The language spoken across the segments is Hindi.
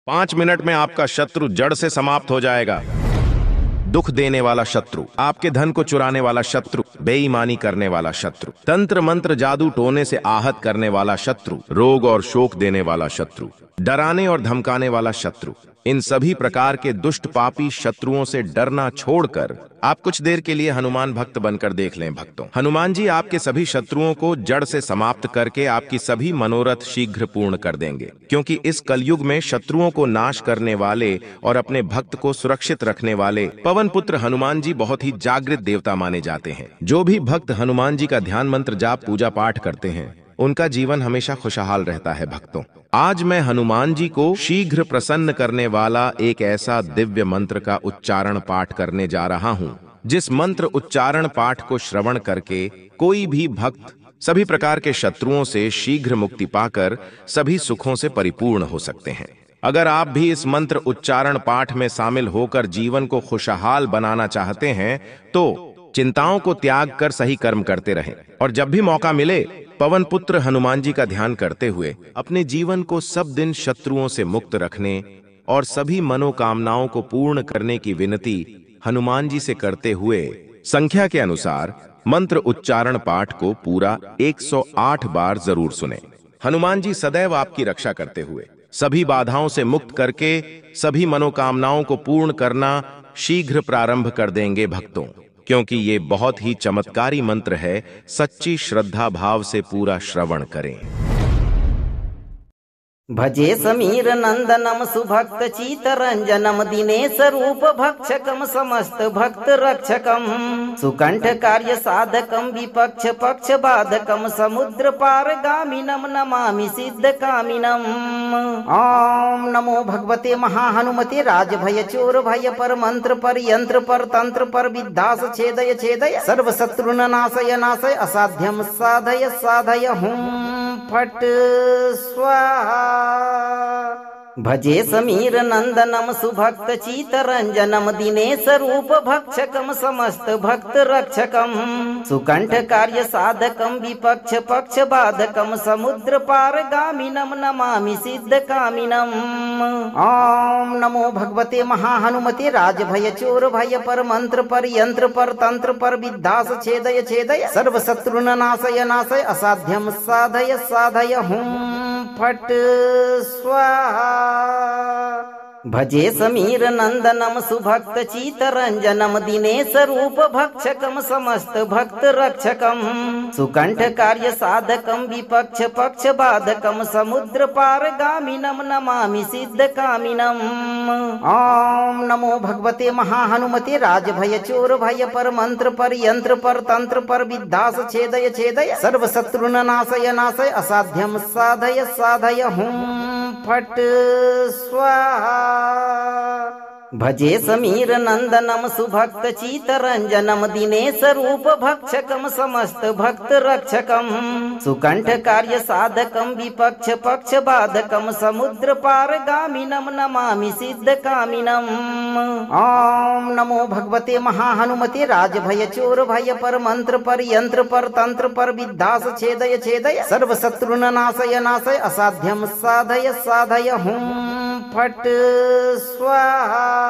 5 मिनट में आपका शत्रु जड़ से समाप्त हो जाएगा। दुख देने वाला शत्रु, आपके धन को चुराने वाला शत्रु, बेईमानी करने वाला शत्रु, तंत्र मंत्र जादू टोने से आहत करने वाला शत्रु, रोग और शोक देने वाला शत्रु, डराने और धमकाने वाला शत्रु, इन सभी प्रकार के दुष्ट पापी शत्रुओं से डरना छोड़कर आप कुछ देर के लिए हनुमान भक्त बनकर देख लें। भक्तों, हनुमान जी आपके सभी शत्रुओं को जड़ से समाप्त करके आपकी सभी मनोरथ शीघ्र पूर्ण कर देंगे, क्योंकि इस कलयुग में शत्रुओं को नाश करने वाले और अपने भक्त को सुरक्षित रखने वाले पवन पुत्र हनुमान जी बहुत ही जागृत देवता माने जाते हैं। जो भी भक्त हनुमान जी का ध्यान मंत्र जाप पूजा पाठ करते हैं उनका जीवन हमेशा खुशहाल रहता है। भक्तों, आज मैं हनुमान जी को शीघ्र प्रसन्न करने वाला एक ऐसा दिव्य मंत्र का उच्चारण पाठ करने जा रहा हूं, जिस मंत्र उच्चारण पाठ को श्रवण करके कोई भी भक्त सभी प्रकार के शत्रुओं से शीघ्र मुक्ति पाकर सभी सुखों से परिपूर्ण हो सकते हैं। अगर आप भी इस मंत्र उच्चारण पाठ में शामिल होकर जीवन को खुशहाल बनाना चाहते हैं तो चिंताओं को त्याग कर सही कर्म करते रहें और जब भी मौका मिले पवन पुत्र हनुमान जी का ध्यान करते हुए अपने जीवन को सब दिन शत्रुओं से मुक्त रखने और सभी मनोकामनाओं को पूर्ण करने की विनती हनुमान जी से करते हुए संख्या के अनुसार मंत्र उच्चारण पाठ को पूरा 108 बार जरूर सुने। हनुमान जी सदैव आपकी रक्षा करते हुए सभी बाधाओं से मुक्त करके सभी मनोकामनाओं को पूर्ण करना शीघ्र प्रारंभ कर देंगे। भक्तों, क्योंकि ये बहुत ही चमत्कारी मंत्र है, सच्ची श्रद्धा भाव से पूरा श्रवण करें। भजे समीर नंदनम सुभक्त चितरंजनम दिनेश रूप भक्षकम समस्त भक्त रक्षकम सुकंठ कार्य साधकम विपक्ष पक्ष बाधकम समुद्र पार गामिनम नमामि सिद्ध कामिनम। ओम नमो भगवते महाहनुमते राज भय चोर भय पर मंत्र पर यंत्र पर तंत्र पर विद्यास छेदय छेदय सर्व शत्रुन नाशय नाशय असाध्यम साधय साधय हुम फट स्वाहा। भजे समीर नंदनम सुभक्त चितरंजनम दिनेश रूप भक्षकम समस्त भक्त रक्षकम सुकंठ कार्य साधकम विपक्ष पक्ष बाधकम समुद्र पार गामिनम नमामि सिद्ध कामिनम। ओम नमो भगवते महाहनुमते राज भय चोर भय पर मंत्र पर यंत्र पर तंत्र पर विद्यास छेदय छेदय सर्व शत्रुन नाशय नाशय असाध्यम साधय साधय हुम फट स्वाहा। भजे समीर नंदनम सुभक्त चितरंजनम दिनेश रूप भक्षकम समस्त भक्त रक्षकम सुकंठ कार्य साधकम विपक्ष पक्ष बाधकम समुद्र पार गामिनम नमामि सिद्ध कामिनम। ओम नमो भगवते महाहनुमते राज भय चोर भय पर मंत्र पर यंत्र पर तंत्र पर विद्यास छेदय छेदय सर्व शत्रुन नाशय नाशय असाध्यम साधय साधय हुम फट स्वाहा। भजे समीर नंदनम सुभक्त चितरंजनम दिनेश रूप भक्षकम समस्त भक्त रक्षकम सुकंठ कार्य साधकम विपक्ष पक्ष बाधकम समुद्र पार गामिनम नमामि सिद्ध कामिनम। ओम नमो भगवते महाहनुमते राज भय चोर भय पर मंत्र पर यंत्र पर तंत्र पर विद्यास छेदय छेदय सर्व शत्रुन नाशय नाशय असाध्यम साधय साधय हुम फट स्वाहा।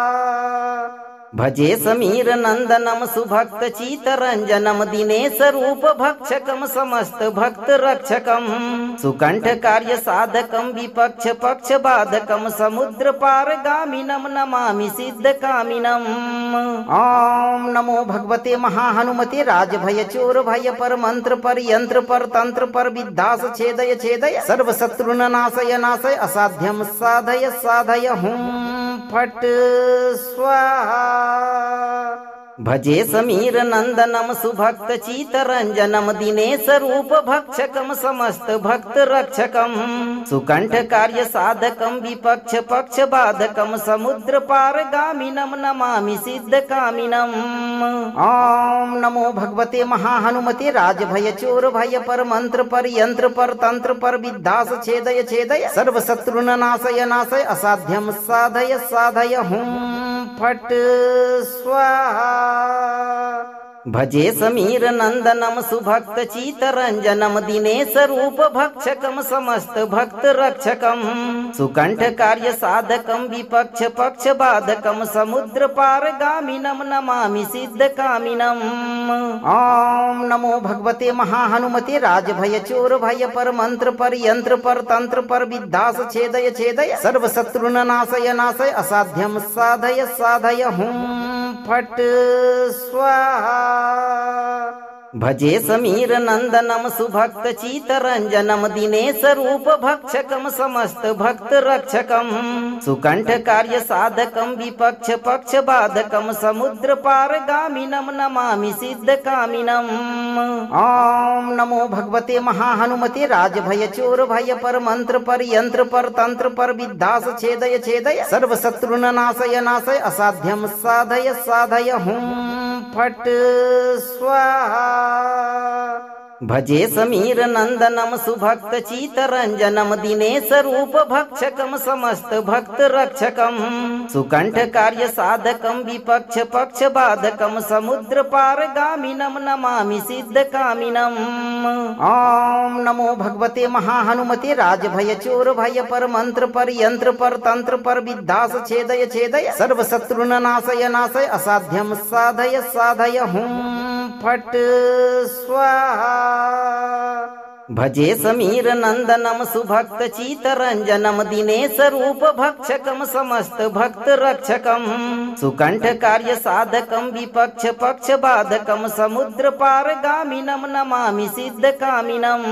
भजे समीर नंदनम सुभक्त चितरंजनम दिनेश रूप भक्षकम समस्त भक्त रक्षकम सुकंठ कार्य साधकम विपक्ष पक्ष बाधकम समुद्र पार गामिनम नमामि सिद्ध कामिनम। ओम नमो भगवते महाहनुमते राज भय चोर भय पर मंत्र पर यंत्र पर तंत्र पर विद्यास छेदय छेदय सर्व शत्रुन नाशय नाशय असाध्यम साधय साधय हुम फट स्वाहा। भजे समीर नंदनम सुभक्त चितरंजनम दिनेश रूप भक्षकम समस्त भक्त रक्षकम सुकंठ कार्य साधकम विपक्ष पक्ष बाधकम समुद्र पार गामिनम नमामि सिद्ध कामिनम। ओम नमो भगवते महाहनुमते राज भय चोर भय पर मंत्र पर यंत्र पर तंत्र पर विद्यास छेदय छेदय सर्व शत्रुन नाशय नाशय असाध्यम साधय साधय हुम फट स्वाहा। भजे समीर नंदनम सुभक्त चितरंजनम दिनेश रूप भक्षकम समस्त भक्त रक्षकम सुकंठ कार्य साधकम विपक्ष पक्ष बाधकम समुद्र पार गामिनम नमामि सिद्ध कामिनम। ओम नमो भगवते महाहनुमते राजभय चोर भय पर मंत्र पर यंत्र पर तंत्र पर विद्यास छेदय छेदय सर्व शत्रुन नाशय नाशय असाध्यम साधय साधय हुम फट स्वाहा। भजे समीर नंदनम सुभक्त चितरंजनम दिनेश रूप भक्षकम समस्त भक्त रक्षकम सुकंठ कार्य साधकम विपक्ष पक्ष बाधकम समुद्र पार गामिनम नमामि सिद्ध कामिनम। ओम नमो भगवते महाहनुमते राजभय चोर भय पर मंत्र पर यंत्र पर तंत्र पर विद्यास छेदय छेदय सर्व शत्रुन नाशय नाशय असाध्यम साधय साधय हुम फट स्वाहा। भजे समीर नंदनम सुभक्त चितरंजनम दिनेश रूप भक्षकम समस्त भक्त रक्षकम सुकंठ कार्य साधकम विपक्ष पक्ष बाधकम समुद्र पार गामिनम नमामि सिद्ध कामिनम। ओम नमो भगवते महाहनुमते राजभय चोर भय पर मंत्र पर यंत्र पर तंत्र पर विद्यास छेदय छेदय सर्व शत्रुन नाशय नाशय असाध्यम साधय साधय हुम फट स्वाहा। भजे समीर नंदनम सुभक्त चितरंजनम दिनेश रूप भक्षकम समस्त भक्त रक्षकम सुकंठ कार्य साधकम विपक्ष पक्ष बाधकम समुद्र पार गामिनम नमामि सिद्ध कामिनम।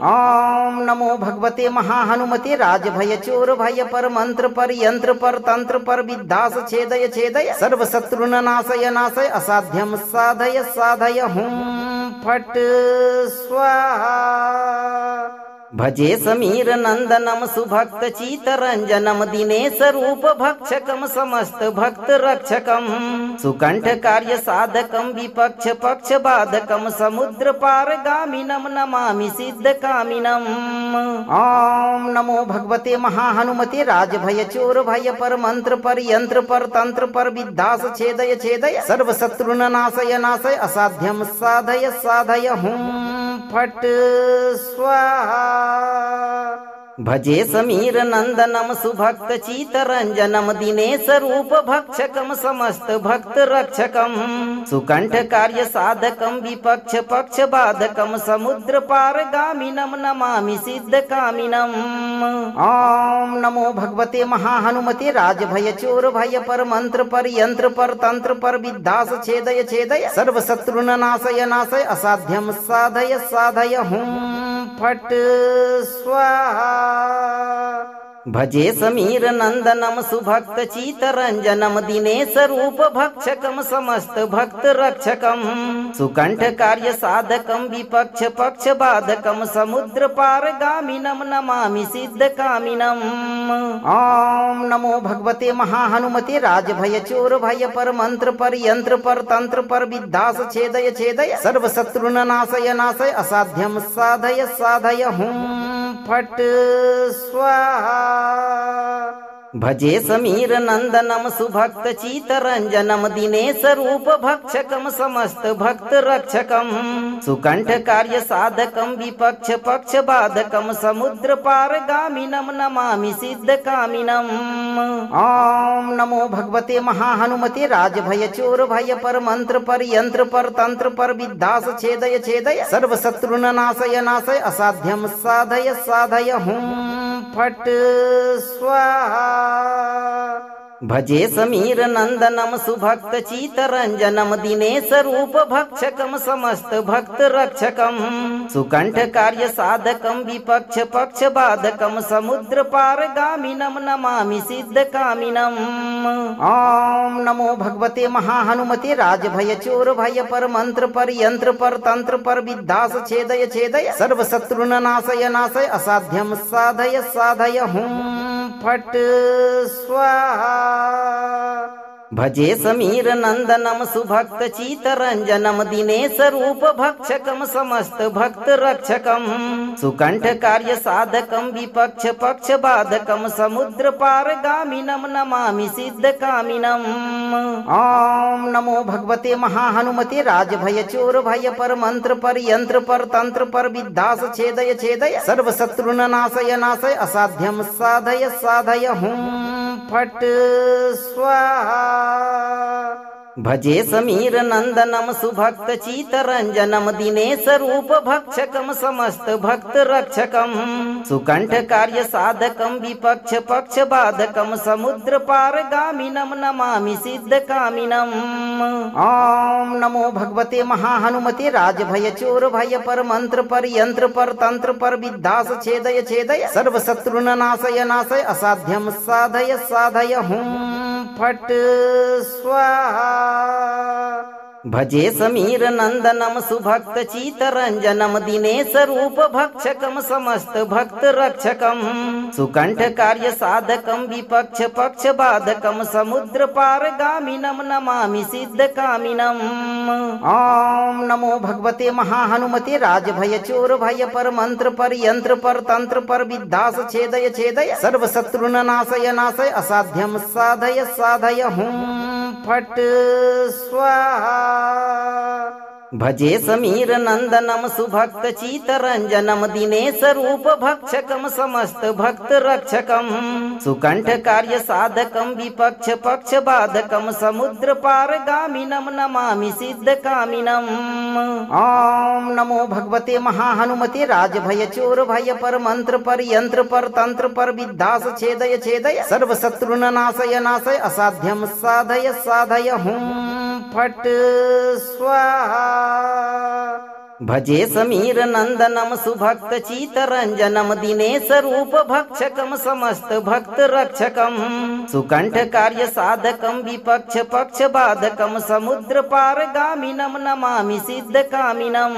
ओम नमो भगवते महाहनुमते राजभय चोर भय पर मंत्र पर यंत्र पर तंत्र पर विद्यास छेदय छेदय सर्व शत्रुन नाशय नाशय असाध्यम साधय साधय हुम फट स्वाहा। भजे समीर नंदनम सुभक्त चितरंजनम दिनेश रूप भक्षकम समस्त भक्त रक्षकम सुकंठ कार्य साधकम विपक्ष पक्ष बाधकम समुद्र पार गामिनम नमामि सिद्ध कामिनम। ओम नमो भगवते महाहनुमते राजभय चोर भय पर मंत्र पर यंत्र पर तंत्र पर विद्यास छेदय छेदय सर्व शत्रुन नाशय नाशय असाध्यम साधय साधय हुम फट स्वाहा। भजे समीर नंदनम सुभक्त चितरंजनम दिनेश रूप भक्षकम समस्त भक्त रक्षकम सुकंठ कार्य साधकम विपक्ष पक्ष बाधकम समुद्र पार गामिनम नमामि सिद्ध कामिनम। ओम नमो भगवते महाहनुमते राजभय चोर भय पर मंत्र पर यंत्र पर तंत्र पर विद्यास छेदय छेदय सर्व शत्रुन नाशय नाशय असाध्यम साधय साधय हुम फट स्वाहा। भजे समीर नंदनम सुभक्त चितरंजनम दिनेश रूप भक्षकम समस्त भक्त रक्षकम सुकंठ कार्य साधकम विपक्ष पक्ष बाधकम समुद्र पार गामिनम नमामि सिद्ध कामिनम। ओम नमो भगवते महाहनुमते राजभय चोर भय पर मंत्र पर यंत्र पर तंत्र पर विद्यास छेदय छेदय सर्व शत्रुन नाशय नाशय असाध्यम साधय साधय हुम फट स्वाहा। भजे समीर नंदनम सुभक्त चितरंजनम दिनेश रूप भक्षकम समस्त भक्त रक्षकम सुकंठ कार्य साधकम विपक्ष पक्ष बाधकम समुद्र पार गामिनम नमामि सिद्ध कामिनम। ओम नमो भगवते महाहनुमते राजभय चोर भय पर मंत्र पर यंत्र पर तंत्र पर विद्यास छेदय छेदय सर्व शत्रुन नाशय नाशय असाध्यम साधय साधय हुम फट स्वाहा। भजे समीर नंदनम सुभक्त चितरंजनम दिनेश रूप भक्षकम समस्त भक्त रक्षकम सुकंठ कार्य साधकम विपक्ष पक्ष बाधकम समुद्र पार गामिनम नमामि सिद्ध कामिनम। ओम नमो भगवते महाहनुमते राजभय चोर भय पर मंत्र पर यंत्र पर तंत्र पर विद्यास छेदय छेदय सर्व शत्रुन नाशय नाशय असाध्यम साधय साधय हुम फट स्वाहा। भजे समीर नंदनम सुभक्त चितरंजनम दिनेश रूप भक्षकम समस्त भक्त रक्षकम सुकंठ कार्य साधकम विपक्ष पक्ष बाधकम समुद्र पार गामिनम नमामि सिद्ध कामिनम। ओम नमो भगवते महाहनुमते राजभय चोर भय पर मंत्र पर यंत्र पर तंत्र पर विद्यास छेदय छेदय सर्व शत्रुन नाशय नाशय असाध्यम साधय साधय हुम फट स्वाहा। भजे समीर नंदनम सुभक्त चितरंजनम दिनेश रूप भक्षकम समस्त भक्त रक्षकम सुकंठ कार्य साधकम विपक्ष पक्ष बाधकम समुद्र पार गामिनम नमामि सिद्ध कामिनम। ओम नमो भगवते महाहनुमते राजभय चोर भय पर मंत्र पर यंत्र पर तंत्र पर विद्यास छेदय छेदय सर्व शत्रुन नाशय नाशय असाध्यम साधय साधय हुम फट स्वाहा। भजे समीर नंदनम सुभक्त चितरंजनम दिनेश रूप भक्षकम समस्त भक्त रक्षकम सुकंठ कार्य साधकम विपक्ष पक्ष बाधकम समुद्र पार गामिनम नमामि सिद्ध कामिनम। ओम नमो भगवते महाहनुमते राजभय चोर भय पर मंत्र पर यंत्र पर तंत्र पर विद्यास छेदय छेदय सर्व शत्रुन नाशय नाशय असाध्यम साधय साधय हुम फट स्वाहा। भजे समीर नंदनम सुभक्त चितरंजनम दिनेश रूप भक्षकम समस्त भक्त रक्षकम सुकंठ कार्य साधकम विपक्ष पक्ष बाधकम समुद्र पार गामिनम नमामि सिद्ध कामिनम। ओम नमो भगवते महाहनुमते राजभय चोर भय पर मंत्र पर यंत्र पर तंत्र पर विद्यास छेदय छेदय सर्व शत्रुन नाशय नाशय असाध्यम साधय साधय हुम फट स्वाहा। भजे समीर नंदनम सुभक्त चितरंजनम दिनेश रूप भक्षकम समस्त भक्त रक्षकम सुकंठ कार्य साधकम विपक्ष पक्ष बाधकम समुद्र पार गामिनम नमामि सिद्ध कामिनम।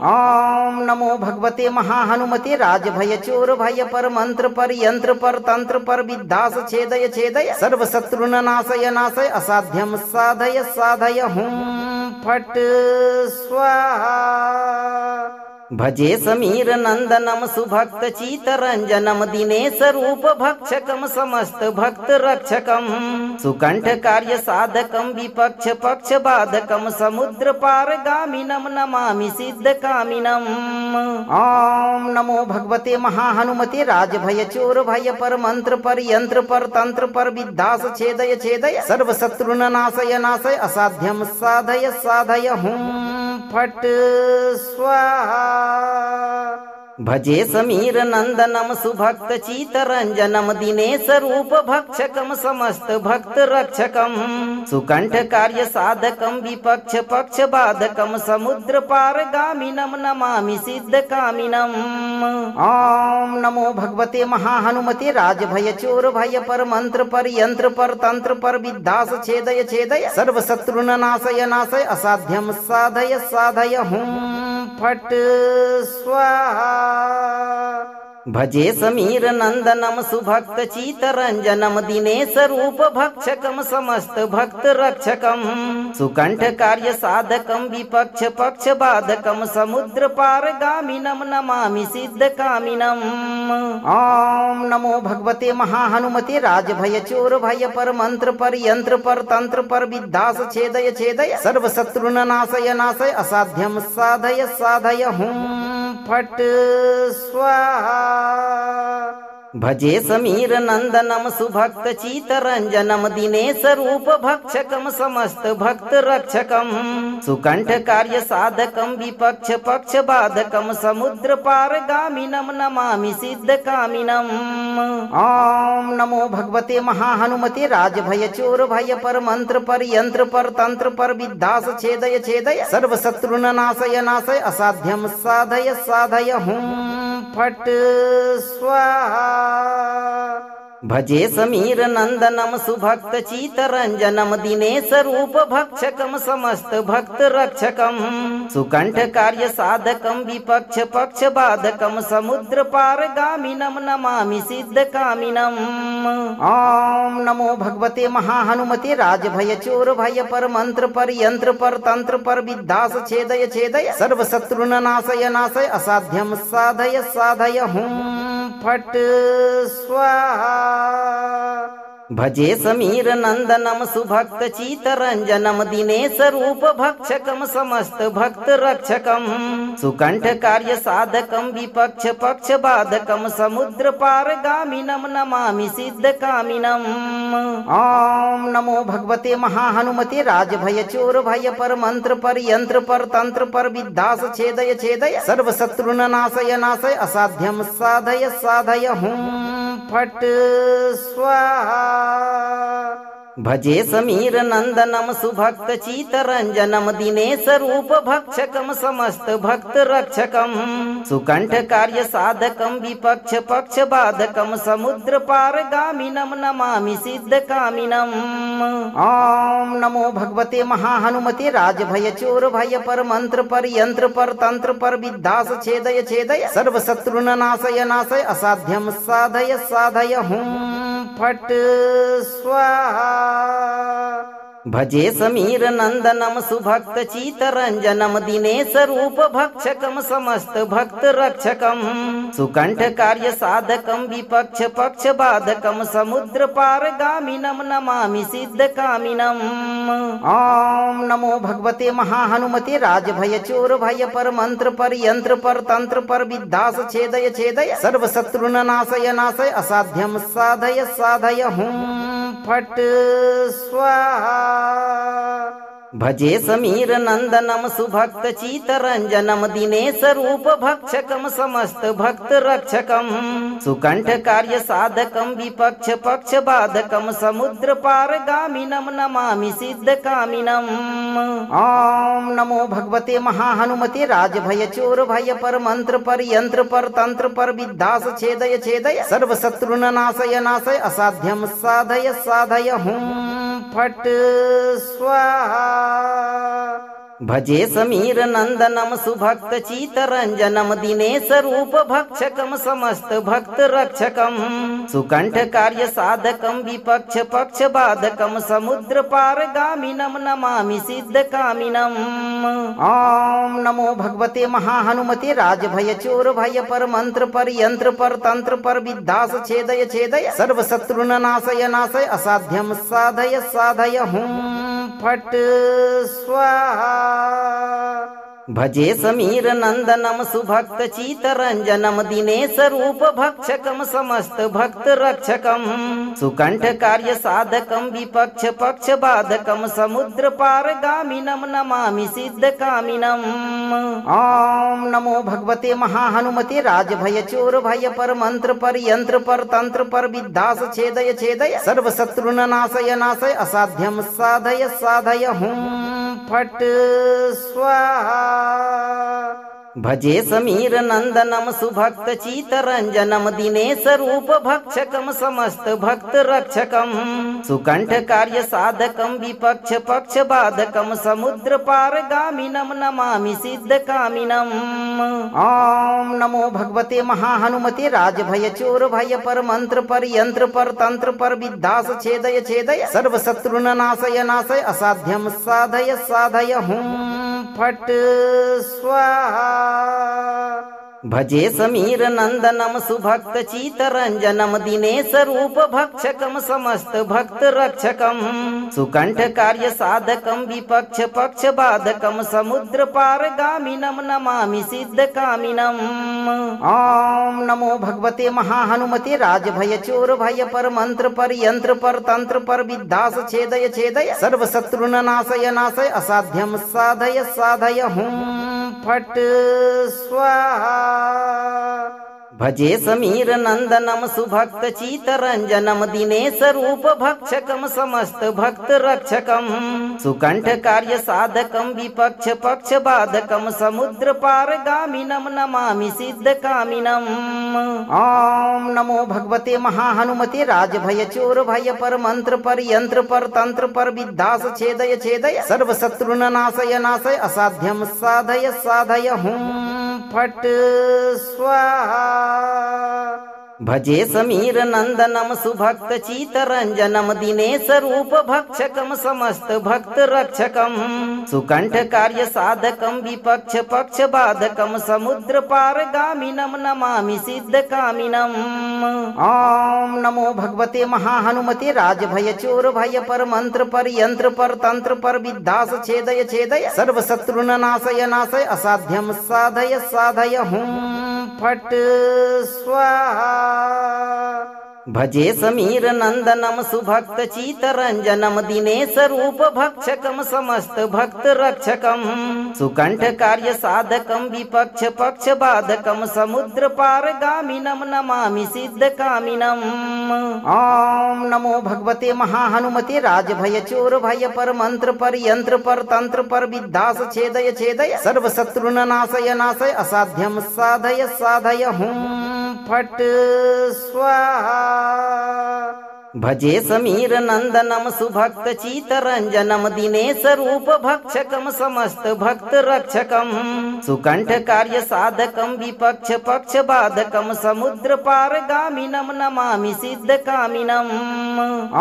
ओम नमो भगवते महाहनुमते राजभय चोर भय पर मंत्र पर यंत्र पर तंत्र पर विद्यास छेदय छेदय सर्व शत्रुन नाशय नाशय असाध्यम साधय साधय हुम फट स्वाहा। भजे समीर नंदनम सुभक्त चितरंजनम दिनेश रूप भक्षकम समस्त भक्त रक्षकम सुकंठ कार्य साधकम विपक्ष पक्ष बाधकम समुद्र पार गामिनम नमामि सिद्ध कामिनम। ओम नमो भगवते महाहनुमते राजभय चोर भय पर मंत्र पर यंत्र पर तंत्र पर विद्यास छेदय छेदय सर्व शत्रुन नाशय नाशय असाध्यम साधय साधय हुम फट स्वाहा। भजे समीर नंदनम सुभक्त चितरंजनम दिनेश रूप भक्षकम समस्त भक्त रक्षकम सुकंठ कार्य साधकम विपक्ष पक्ष बाधकम समुद्र पार गामिनम नमामि सिद्ध कामिनम। ओम नमो भगवते महाहनुमते राजभय चोर भय पर मंत्र पर यंत्र पर तंत्र पर विद्यास छेदय छेदय सर्व शत्रुन नाशय नाशय असाध्यम साधय साधय हुम फट स्वाहा। भजे समीर नंदनम सुभक्त चितरंजनम दिनेश रूप भक्षकम समस्त भक्त रक्षकम सुकंठ कार्य साधकम विपक्ष पक्ष बाधकम समुद्र पार गामिनम नमामि सिद्ध कामिनम। ओम नमो भगवते महाहनुमते राजभय चोर भय पर मंत्र पर यंत्र पर तंत्र पर विद्यास छेदय छेदय सर्व शत्रुन नाशय नाशय असाध्यम साधय साधय हुम फट स्वाहा। भजे समीर नंदनम सुभक्त चितरंजनम दिनेश रूप भक्षकम समस्त भक्त रक्षकम सुकंठ कार्य साधकम विपक्ष पक्ष बाधकम समुद्र पार गामिनम नमामि सिद्ध कामिनम। ओम नमो भगवते महाहनुमते राजभय चोर भय पर मंत्र पर यंत्र पर तंत्र पर विद्यास छेदय छेदय सर्व शत्रुन नाशय नाशय असाध्यम साधय साधय हुम फट स्वाहा। भजे समीर नंदनम सुभक्त चितरंजनम दिनेश रूप भक्षकम समस्त भक्त रक्षकम सुकंठ कार्य साधकम विपक्ष पक्ष बाधकम समुद्र पार गामिनम नमामि सिद्ध कामिनम। ओम नमो भगवते महाहनुमते राजभय चोर भय पर मंत्र पर यंत्र पर तंत्र पर विद्यास छेदय छेदय सर्व शत्रुन नाशय नाशय असाध्यम साधय साधय हुम फट स्वाहा। भजे समीर नंदनम सुभक्त चितरंजनम दिनेश रूप भक्षकम समस्त भक्त रक्षकम सुकंठ कार्य साधकम विपक्ष पक्ष बाधकम समुद्र पार गामिनम नमामि सिद्ध कामिनम। ओम नमो भगवते महाहनुमते राजभय चोर भय पर मंत्र पर यंत्र पर तंत्र पर विद्यास छेदय छेदय सर्व शत्रुन नाशय नाशय असाध्यम साधय साधय हुम फट स्वाहा। भजे समीर नंदनम सुभक्त चितरंजनम दिनेश रूप भक्षकम समस्त भक्त रक्षकम सुकंठ कार्य साधकम विपक्ष पक्ष बाधकम समुद्र पार गामिनम नमामि सिद्ध कामिनम। ओम नमो भगवते महाहनुमते राजभय चोर भय पर मंत्र पर यंत्र पर तंत्र पर विद्यास छेदय छेदय सर्व शत्रुन नाशय नाशय असाध्यम साधय साधय हुम फट स्वाहा। भजे समीर नंदनम सुभक्त चितरंजनम दिनेश रूप भक्षकम समस्त भक्त रक्षकम सुकंठ कार्य साधकम विपक्ष पक्ष बाधकम समुद्र पार गामिनम नमामि सिद्ध कामिनम। ओम नमो भगवते महाहनुमते राजभय चोर भय पर मंत्र पर यंत्र पर तंत्र पर विद्यास छेदय छेदय सर्व शत्रुन नाशय नाशय असाध्यम साधय साधय हुम फट स्वाहा। भजे समीर नंदनम सुभक्त चितरंजनम दिनेश रूप भक्षकम समस्त भक्त रक्षकम सुकंठ कार्य साधकम विपक्ष पक्ष बाधकम समुद्र पार गामिनम नमामि सिद्ध कामिनम। ओम नमो भगवते महाहनुमते राजभय चोर भय पर मंत्र पर यंत्र पर तंत्र पर विद्यास छेदय छेदय सर्व शत्रुन नाशय नाशय असाध्यम साधय साधय हुम फट स्वाहा। भजे समीर नंदनम सुभक्त चितरंजनम दिनेश रूप भक्षकम समस्त भक्त रक्षकम सुकंठ कार्य साधकम विपक्ष पक्ष बाधकम समुद्र पार गामिनम नमामि सिद्ध कामिनम। ओम नमो भगवते महाहनुमते राजभय चोर भय पर मंत्र पर यंत्र पर तंत्र पर विद्यास छेदय छेदय सर्व शत्रुन नाशय नाशय असाध्यम साधय साधय हुम फट स्वाहा। भजे समीर नंदनम सुभक्त चितरंजनम दिनेश रूप भक्षकम समस्त भक्त रक्षकम सुकंठ कार्य साधकम विपक्ष पक्ष बाधकम समुद्र पार गामिनम नमामि सिद्ध कामिनम। ओम नमो भगवते महाहनुमते राजभय चोर भय पर मंत्र पर यंत्र पर तंत्र पर विद्यास छेदय छेदय सर्व शत्रुन नाशय नाशय असाध्यम साधय साधय हुम फट स्वाहा। भजे समीर नंदनम सुभक्त चितरंजनम दिनेश रूप भक्षकम समस्त भक्त रक्षकम सुकंठ कार्य साधकम विपक्ष पक्ष बाधकम समुद्र पार गामिनम नमामि सिद्ध कामिनम। ओम नमो भगवते महाहनुमते राजभय चोर भय पर मंत्र पर यंत्र पर तंत्र पर विद्यास छेदय छेदय सर्व शत्रुन नाशय नाशय असाध्यम साधय साधय हुम फट स्वाहा। भजे समीर नंदनम सुभक्त चितरंजनम दिनेश रूप भक्षकम समस्त भक्त रक्षकम सुकंठ कार्य साधकम विपक्ष पक्ष बाधकम समुद्र पार गामिनम नमामि सिद्ध कामिनम। ओम नमो भगवते महाहनुमते राजभय चोर भय पर मंत्र पर यंत्र पर तंत्र पर विद्यास छेदय छेदय सर्व शत्रुन नाशय नाशय असाध्यम साधय साधय हुम फट स्वाहा। भजे समीर नंदनम सुभक्त चितरंजनम दिनेश रूप भक्षकम समस्त भक्त रक्षकम सुकंठ कार्य साधकम विपक्ष पक्ष बाधकम समुद्र पार गामिनम नमामि सिद्ध कामिनम। ओम नमो भगवते महाहनुमते राजभय चोर भय पर मंत्र पर यंत्र पर तंत्र पर विद्यास छेदय छेदय सर्व शत्रुन नाशय नाशय असाध्यम साधय साधय हुम फट स्वाहा। भजे समीर नंदनम सुभक्त चितरंजनम दिनेश रूप भक्षकम समस्त भक्त रक्षकम सुकंठ कार्य साधकम विपक्ष पक्ष बाधकम समुद्र पार गामिनम नमामि सिद्ध कामिनम। ओम नमो भगवते महाहनुमते राजभय चोर भय पर मंत्र पर यंत्र पर तंत्र पर विद्यास छेदय छेदय सर्व शत्रुन नाशय नाशय असाध्यम साधय साधय हुम फट स्वाहा। भजे समीर नंदनम सुभक्त चितरंजनम दिनेश रूप भक्षकम समस्त भक्त रक्षकम सुकंठ कार्य साधकम विपक्ष पक्ष बाधकम समुद्र पार गामिनम नमामि सिद्ध कामिनम। ओम नमो भगवते महाहनुमते राजभय चोर भय पर मंत्र पर यंत्र पर तंत्र पर विद्यास छेदय छेदय सर्व शत्रुन नाशय नाशय असाध्यम साधय साधय हुम फट स्वाहा। भजे समीर नंदनम सुभक्त चितरंजनम दिनेश रूप भक्षकम समस्त भक्त रक्षकम सुकंठ कार्य साधकम विपक्ष पक्ष बाधकम समुद्र पार गामिनम नमामि सिद्ध कामिनम।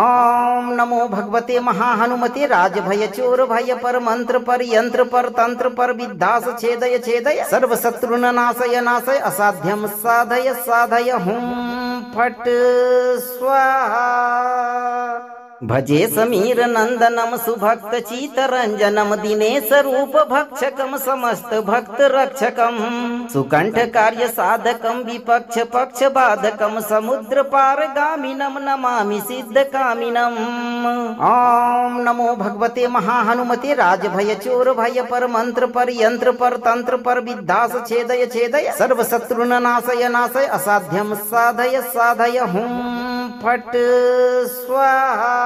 ओम नमो भगवते महाहनुमते राजभय चोर भय पर मंत्र पर यंत्र पर तंत्र पर विद्यास छेदय छेदय सर्व शत्रुन नाशय नाशय असाध्यम साधय साधय हुम फट स्वाहा। भजे समीर नंदनम सुभक्त चितरंजनम दिनेश रूप भक्षकम समस्त भक्त रक्षकम सुकंठ कार्य साधकम विपक्ष पक्ष बाधकम समुद्र पार गामिनम नमामि सिद्ध कामिनम। ओम नमो भगवते महाहनुमते राजभय चोर भय पर मंत्र पर यंत्र पर तंत्र पर विद्यास छेदय छेदय सर्व शत्रुन नाशय नाशय असाध्यम साधय साधय हुम फट स्वाहा।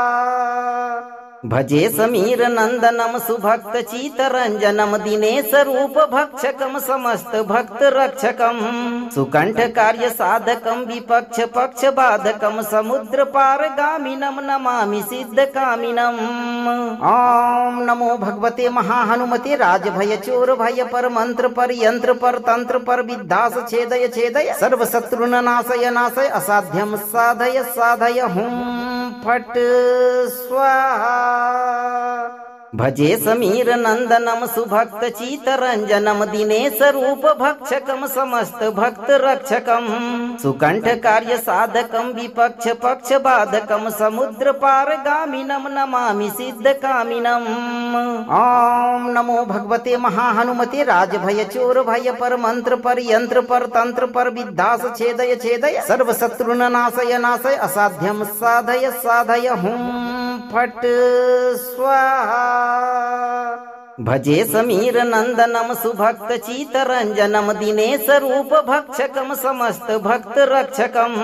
भजे समीर नंदनम सुभक्त चितरंजनम दिनेश रूप भक्षकम समस्त भक्त रक्षकम सुकंठ कार्य साधकम विपक्ष पक्ष बाधकम समुद्र पार गामिनम नमामि सिद्ध कामिनम। ओम नमो भगवते महाहनुमते राजभय चोर भय पर मंत्र पर यंत्र पर तंत्र पर विद्यास छेदय छेदय सर्व शत्रुन नाशय नाशय असाध्यम साधय साधय हुम फट स्वाहा। भजे समीर नंदनम सुभक्त चितरंजनम दिनेश रूप भक्षकम समस्त भक्त रक्षकम सुकंठ कार्य साधकम विपक्ष पक्ष बाधकम समुद्र पार गामिनम नमामि सिद्ध कामिनम। ओम नमो भगवते महाहनुमते राजभय चोर भय पर मंत्र पर यंत्र पर तंत्र पर विद्यास छेदय छेदय सर्व शत्रुन नाशय नाशय असाध्यम साधय साधय हुम फट स्वाहा। भजे समीर नंदनम सुभक्त चितरंजनम दिनेश रूप भक्षकम समस्त भक्त रक्षकम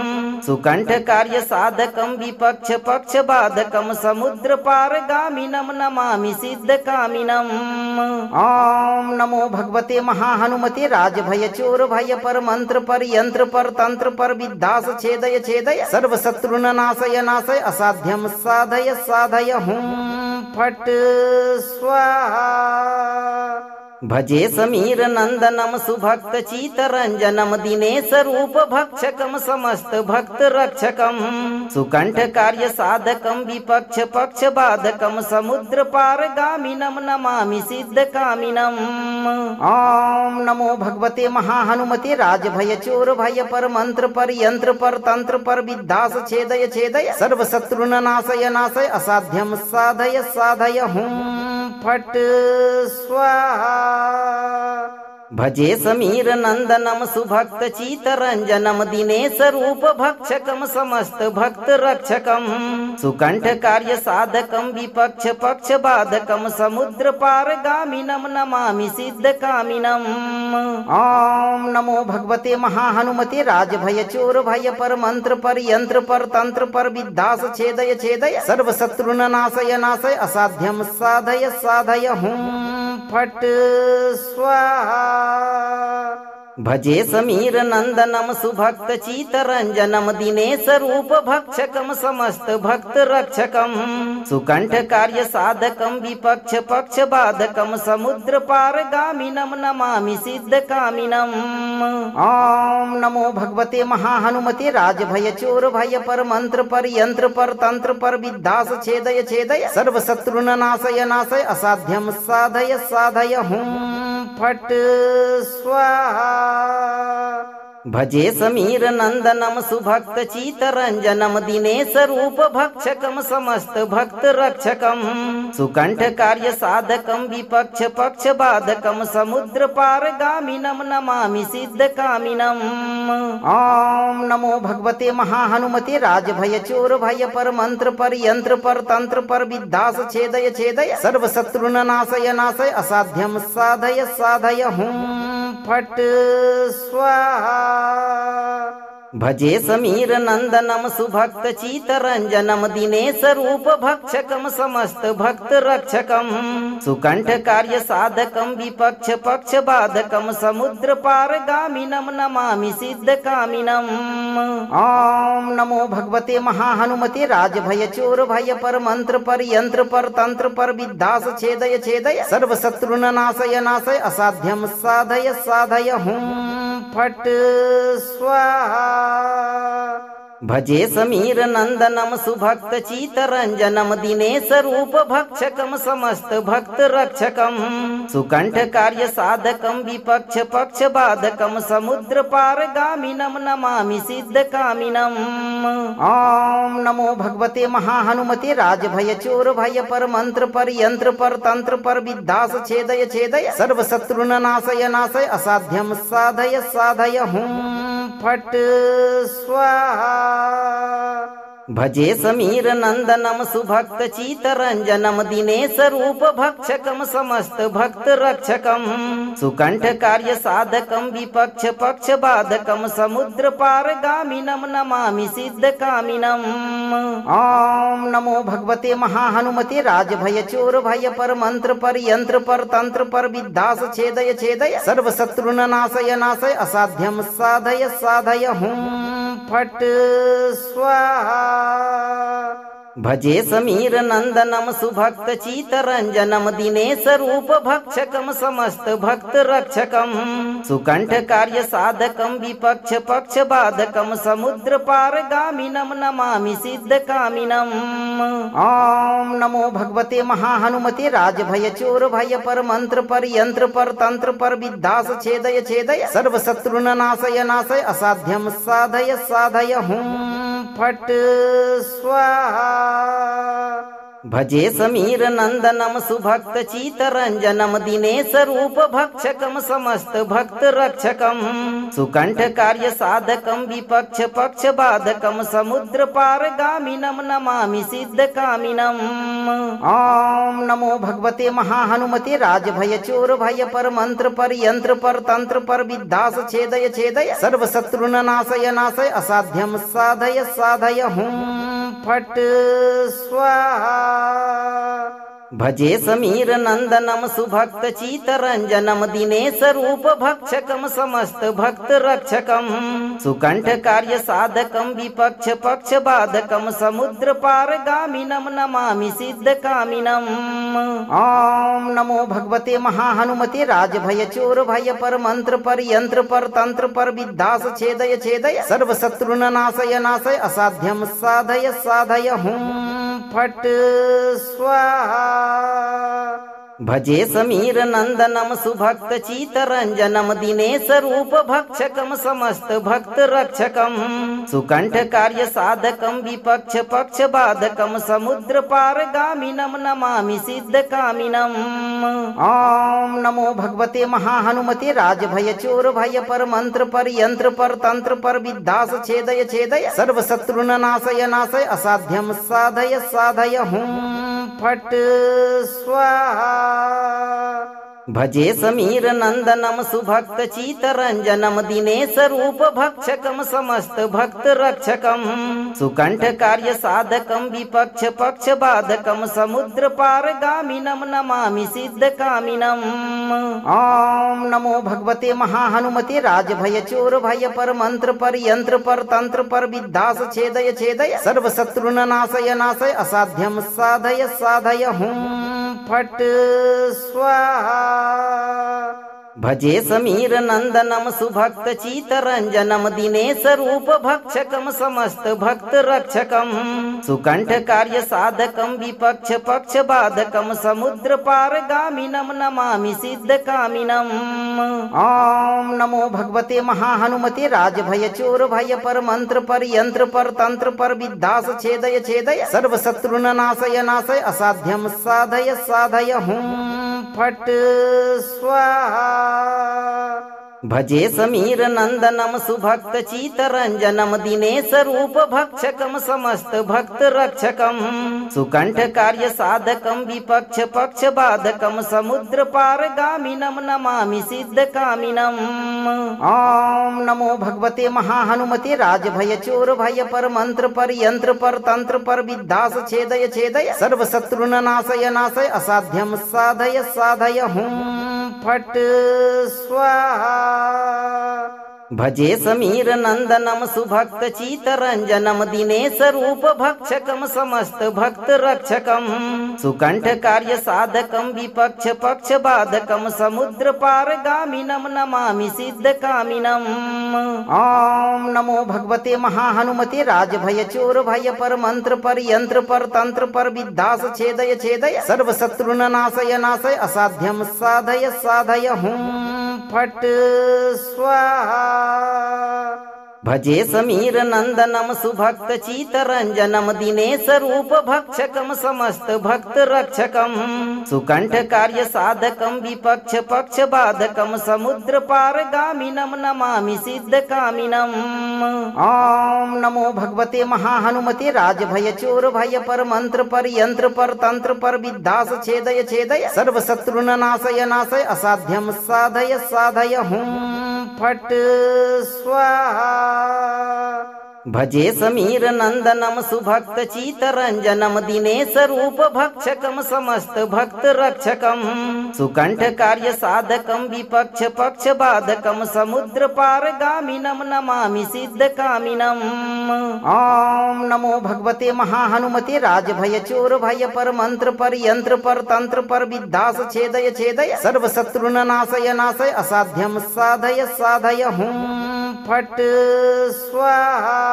सुकंठ कार्य साधकम विपक्ष पक्ष बाधकम समुद्र पार गामिनम नमामि सिद्ध कामिनम। ओम नमो भगवते महाहनुमते राजभय चोर भय पर मंत्र पर यंत्र पर तंत्र पर विद्यास छेदय छेदय सर्व शत्रुन नाशय नाशय असाध्यम साधय साधय हुम फट स्वाहा। भजे समीर नंदनम सुभक्त चितरंजनम दिनेश रूप भक्षकम समस्त भक्त रक्षकम सुकंठ कार्य साधकम विपक्ष पक्ष बाधकम समुद्र पार गामिनम नमामि सिद्ध कामिनम। ओम नमो भगवते महाहनुमते राजभय चोर भय पर मंत्र पर यंत्र पर तंत्र पर विद्यास छेदय छेदय सर्व शत्रुन नाशय नाशय असाध्यम साधय साधय हुम फट स्वाहा। भजे समीर नंदनम सुभक्त चितरंजनम दिनेश रूप भक्षकम समस्त भक्त रक्षकम सुकंठ कार्य साधकम विपक्ष पक्ष बाधकम समुद्र पार गामिनम नमामि सिद्ध कामिनम। ओम नमो भगवते महाहनुमते राजभय चोर भय पर मंत्र पर यंत्र पर तंत्र पर विद्यास छेदय छेदय सर्व शत्रुन नाशय नाशय असाध्यम साधय साधय हुम फट स्वाहा। भजे समीर नंदनम सुभक्त चितरंजनम दिनेश रूप भक्षकम समस्त भक्त रक्षकम सुकंठ कार्य साधकम विपक्ष पक्ष बाधकम समुद्र पार गामिनम नमामि सिद्ध कामिनम। ओम नमो भगवते महाहनुमते राजभय चोर भय पर मंत्र पर यंत्र पर तंत्र पर विद्यास छेदय छेदय सर्व शत्रुन नाशय नाशय असाध्यम साधय साधय हुम फट स्वाहा। भजे समीर नंदनम सुभक्त चितरंजनम दिनेश रूप भक्षकम समस्त भक्त रक्षकम सुकंठ कार्य साधकम विपक्ष पक्ष बाधकम समुद्र पार गामिनम नमामि सिद्ध कामिनम। ओम नमो भगवते महाहनुमते राजभय चोर भय पर मंत्र पर यंत्र पर तंत्र पर विद्यास छेदय छेदय सर्व शत्रुन नाशय नाशय असाध्यम साधय साधय हुम फट स्वाहा। भजे समीर नंदनम सुभक्त चितरंजनम दिनेश रूप भक्षकम समस्त भक्त रक्षकम सुकंठ कार्य साधकम विपक्ष पक्ष बाधकम समुद्र पार गामिनम नमामि सिद्ध कामिनम। ओम नमो भगवते महाहनुमते राजभय चोर भय पर मंत्र पर यंत्र पर तंत्र पर विद्यास छेदय छेदय सर्व शत्रुन नाशय नाशय असाध्यम साधय साधय हुम फट स्वाहा। भजे समीर नंदनम सुभक्त चितरंजनम दिनेश रूप भक्षकम समस्त भक्त रक्षकम सुकंठ कार्य साधकम विपक्ष पक्ष बाधकम समुद्र पार गामिनम नमामि सिद्ध कामिनम। ओम नमो भगवते महाहनुमते राजभय चोर भय पर मंत्र पर यंत्र पर तंत्र पर विद्यास छेदय छेदय सर्व शत्रुन नाशय नाशय असाध्यम साधय साधय हुम फट स्वाहा। भजे समीर नंदनम सुभक्त चितरंजनम दिनेश रूप भक्षकम समस्त भक्त रक्षकम सुकंठ कार्य साधकम विपक्ष पक्ष बाधकम समुद्र पार गामिनम नमामि सिद्ध कामिनम। ओम नमो भगवते महाहनुमते राजभय चोर भय पर मंत्र पर यंत्र पर तंत्र पर विद्यास छेदय छेदय सर्व शत्रुन नाशय नाशय असाध्यम साधय साधय हुम फट स्वाहा। भजे समीर नंदनम सुभक्त चितरंजनम दिनेश रूप भक्षकम समस्त भक्त रक्षकम सुकंठ कार्य साधकम विपक्ष पक्ष बाधकम समुद्र पार गामिनम नमामि सिद्ध कामिनम। ओम नमो भगवते महाहनुमते राजभय चोर भय पर मंत्र पर यंत्र पर तंत्र पर विद्यास छेदय छेदय सर्व शत्रुन नाशय नाशय असाध्यम साधय साधय हुम फट स्वाहा। भजे समीर नंदनम सुभक्त चितरंजनम दिनेश रूप भक्षकम समस्त भक्त रक्षकम सुकंठ कार्य साधकम विपक्ष पक्ष बाधकम समुद्र पार गामिनम नमामि सिद्ध कामिनम। ओम नमो भगवते महाहनुमते राजभय चोर भय पर मंत्र पर यंत्र पर तंत्र पर विद्यास छेदय छेदय सर्व शत्रुन नाशय नाशय असाध्यम साधय साधय हुम फट स्वाहा। भजे समीर नंदनम सुभक्त चितरंजनम दिनेश रूप भक्षकम समस्त भक्त रक्षकम सुकंठ कार्य साधकम विपक्ष पक्ष बाधकम समुद्र पार गामिनम नमामि सिद्ध कामिनम। ओम नमो भगवते महाहनुमते राजभय चोर भय पर मंत्र पर यंत्र पर तंत्र पर विद्यास छेदय छेदय सर्व शत्रुन नाशय नाशय असाध्यम साधय साधय हुम फट स्वाहा। भजे समीर नंदनम सुभक्त चितरंजनम दिनेश रूप भक्षकम समस्त भक्त रक्षकम सुकंठ कार्य साधकम विपक्ष पक्ष बाधकम समुद्र पार गामिनम नमामि सिद्ध कामिनम। ओम नमो भगवते महाहनुमते राजभय चोर भय पर मंत्र पर यंत्र पर तंत्र पर विद्यास छेदय छेदय सर्व शत्रुन नाशय नाशय असाध्यम साधय साधय हुम फट स्वाहा। भजे समीर नंदनम सुभक्त चितरंजनम दिनेश रूप भक्षकम समस्त भक्त रक्षकम सुकंठ कार्य साधकम विपक्ष पक्ष बाधकम समुद्र पार गामिनम नमामि सिद्ध कामिनम। ओम नमो भगवते महाहनुमते राजभय चोर भय पर मंत्र पर यंत्र पर तंत्र पर विद्यास छेदय छेदय सर्व शत्रुन नाशय नाशय असाध्यम साधय साधय हुम फट स्वाहा। भजे समीर नंदनम सुभक्त चितरंजनम दिनेश रूप भक्षकम समस्त भक्त रक्षकम सुकंठ कार्य साधकम विपक्ष पक्ष बाधकम समुद्र पार गामिनम नमामि सिद्ध कामिनम। ओम नमो भगवते महाहनुमते राजभय चोर भय पर मंत्र पर यंत्र पर तंत्र पर विद्यास छेदय छेदय सर्व शत्रुन नाशय नाशय असाध्यम साधय साधय हुम फट स्वाहा। भजे समीर नंदनम सुभक्त चितरंजनम दिनेश रूप भक्षकम समस्त भक्त रक्षकम सुकंठ कार्य साधकम विपक्ष पक्ष बाधकम समुद्र पार गामिनम नमामि सिद्ध कामिनम। ओम नमो भगवते महाहनुमते राजभय चोर भय पर मंत्र पर यंत्र पर तंत्र पर विद्यास छेदय छेदय सर्व शत्रुन नाशय नाशय असाध्यम साधय साधय हुम फट स्वाहा। भजे समीर नंदनम सुभक्त चितरंजनम दिनेश रूप भक्षकम समस्त भक्त रक्षकम सुकंठ कार्य साधकम विपक्ष पक्ष बाधकम समुद्र पार गामिनम नमामि सिद्ध कामिनम। ओम नमो भगवते महाहनुमते राजभय चोर भय पर मंत्र पर यंत्र पर तंत्र पर विद्यास छेदय छेदय सर्व शत्रुन नाशय नाशय असाध्यम साधय साधय हुम फट स्वाहा। भजे समीर नंदनम सुभक्त चितरंजनम दिनेश रूप भक्षकम समस्त भक्त रक्षकम सुकंठ कार्य साधकम विपक्ष पक्ष बाधकम समुद्र पार गामिनम नमामि सिद्ध कामिनम। ओम नमो भगवते महाहनुमते राजभय चोर भय पर मंत्र पर यंत्र पर तंत्र पर विद्यास छेदय छेदय सर्व शत्रुन नाशय नाशय असाध्यम साधय साधय हुम फट स्वाहा। भजे समीर नंदनम सुभक्त चितरंजनम दिनेश रूप भक्षकम समस्त भक्त रक्षकम सुकंठ कार्य साधकम विपक्ष पक्ष बाधकम समुद्र पार गामिनम नमामि सिद्ध कामिनम। ओम नमो भगवते महाहनुमते राजभय चोर भय पर मंत्र पर यंत्र पर तंत्र पर विद्यास छेदय छेदय सर्व शत्रुन नाशय नाशय असाध्यम साधय साधय हुम फट स्वाहा।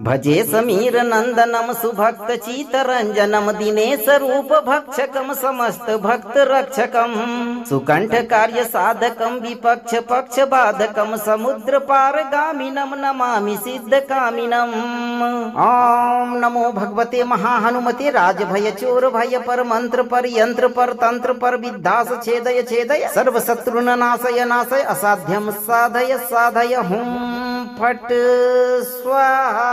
भजे समीर नंदनम सुभक्त चितरंजनम दिनेश रूप भक्षकम समस्त भक्त रक्षकम सुकंठ कार्य साधकम विपक्ष पक्ष बाधकम समुद्र पार गामिनम नमामि सिद्ध कामिनम। ओम नमो भगवते महाहनुमते राजभय चोर भय पर मंत्र पर यंत्र पर तंत्र पर विद्यास छेदय छेदय सर्व शत्रुन नाशय नाशय असाध्यम साधय साधय हुम फट स्वाहा।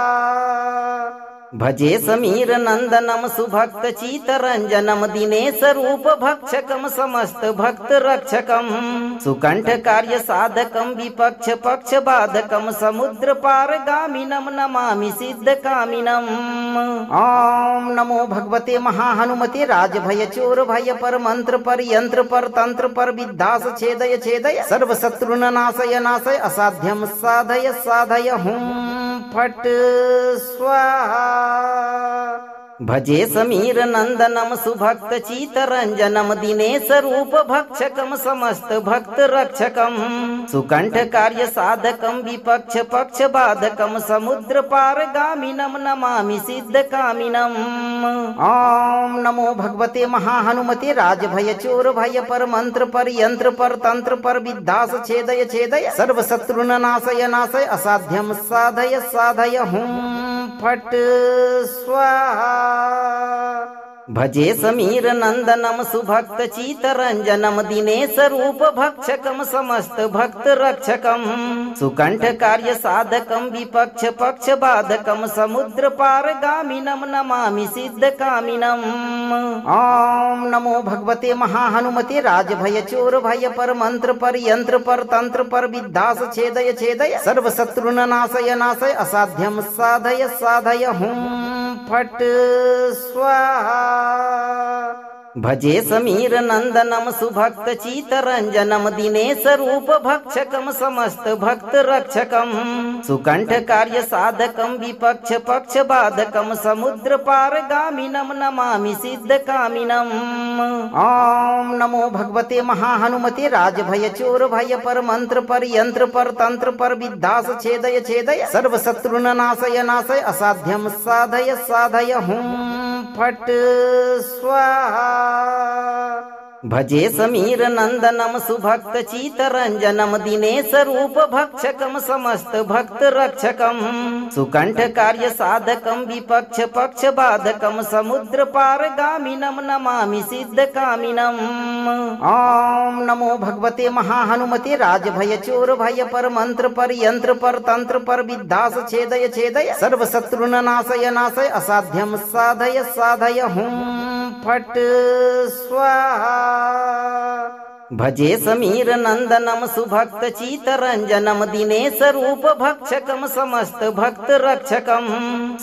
भजे समीर नंदनम सुभक्त चितरंजनम दिनेश रूप भक्षकम समस्त भक्त रक्षकम सुकंठ कार्य साधकम विपक्ष पक्ष बाधकम समुद्र पार गामिनम नमामि सिद्ध कामिनम। ओम नमो भगवते महाहनुमते राजभय चोर भय पर मंत्र पर यंत्र पर तंत्र पर विद्यास छेदय छेदय सर्व शत्रुन नाशय नाशय असाध्यम साधय साधय हुम फट स्वाहा। भजे समीर नंदनम सुभक्त चितरंजनम दिनेश रूप भक्षकम समस्त भक्त रक्षकम सुकंठ कार्य साधकम विपक्ष पक्ष बाधकम समुद्र पार गामिनम नमामि सिद्ध कामिनम। ओम नमो भगवते महाहनुमते राजभय चोर भय पर मंत्र पर यंत्र पर तंत्र पर विद्यास छेदय छेदय सर्व शत्रुन नाशय नाशय असाध्यम साधय साधय हुम फट स्वाहा। भजे समीर नंदनम सुभक्त चितरंजनम दिनेश रूप भक्षकम समस्त भक्त रक्षकम सुकंठ कार्य साधकम विपक्ष पक्ष बाधकम समुद्र पार गामिनम नमामि सिद्ध कामिनम। ओम नमो भगवते महाहनुमते राजभय चोर भय पर मंत्र पर यंत्र पर तंत्र पर विद्यास छेदय छेदय सर्व शत्रुन नाशय नाशय असाध्यम साधय साधय हुम फट स्वाहा। भजे समीर नंदनम सुभक्त चितरंजनम दिनेश रूप भक्षकम समस्त भक्त रक्षकम सुकंठ कार्य साधकम विपक्ष पक्ष बाधकम समुद्र पार गामिनम नमामि सिद्ध कामिनम। ओम नमो भगवते महाहनुमते राजभय चोर भय पर मंत्र पर यंत्र पर तंत्र पर विद्यास छेदय छेदय सर्व शत्रुन नाशय नाशय असाध्यम साधय साधय हुम फट स्वाहा। भजे समीर नंदनम सुभक्त चितरंजनम दिनेश रूप भक्षकम समस्त भक्त रक्षकम सुकंठ कार्य साधकम विपक्ष पक्ष बाधकम समुद्र पार गामिनम नमामि सिद्ध कामिनम। ओम नमो भगवते महाहनुमते राजभय चोर भय पर मंत्र पर यंत्र पर तंत्र पर विद्यास छेदय छेदय सर्व शत्रुन नाशय नाशय असाध्यम साधय साधय हुम फट स्वाहा। भजे समीर नंदनम सुभक्त चितरंजनम दिनेश रूप भक्षकम समस्त भक्त रक्षकम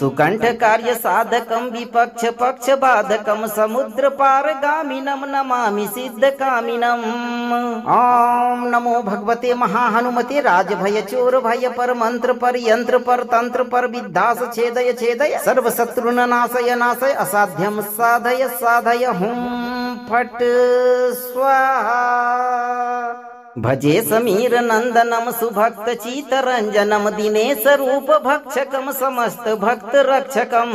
सुकंठ कार्य साधकम विपक्ष पक्ष बाधकम समुद्र पार गामिनम नमामि सिद्ध कामिनम। ओम नमो भगवते महाहनुमते राजभय चोर भय पर मंत्र पर यंत्र पर तंत्र पर विद्यास छेदय छेदय सर्व शत्रुन नाशय नाशय असाध्यम साधय साधय हुम फट स्वाहा। भजे समीर नंदनम सुभक्त चितरंजनम दिनेश रूप भक्षकम समस्त भक्त रक्षकम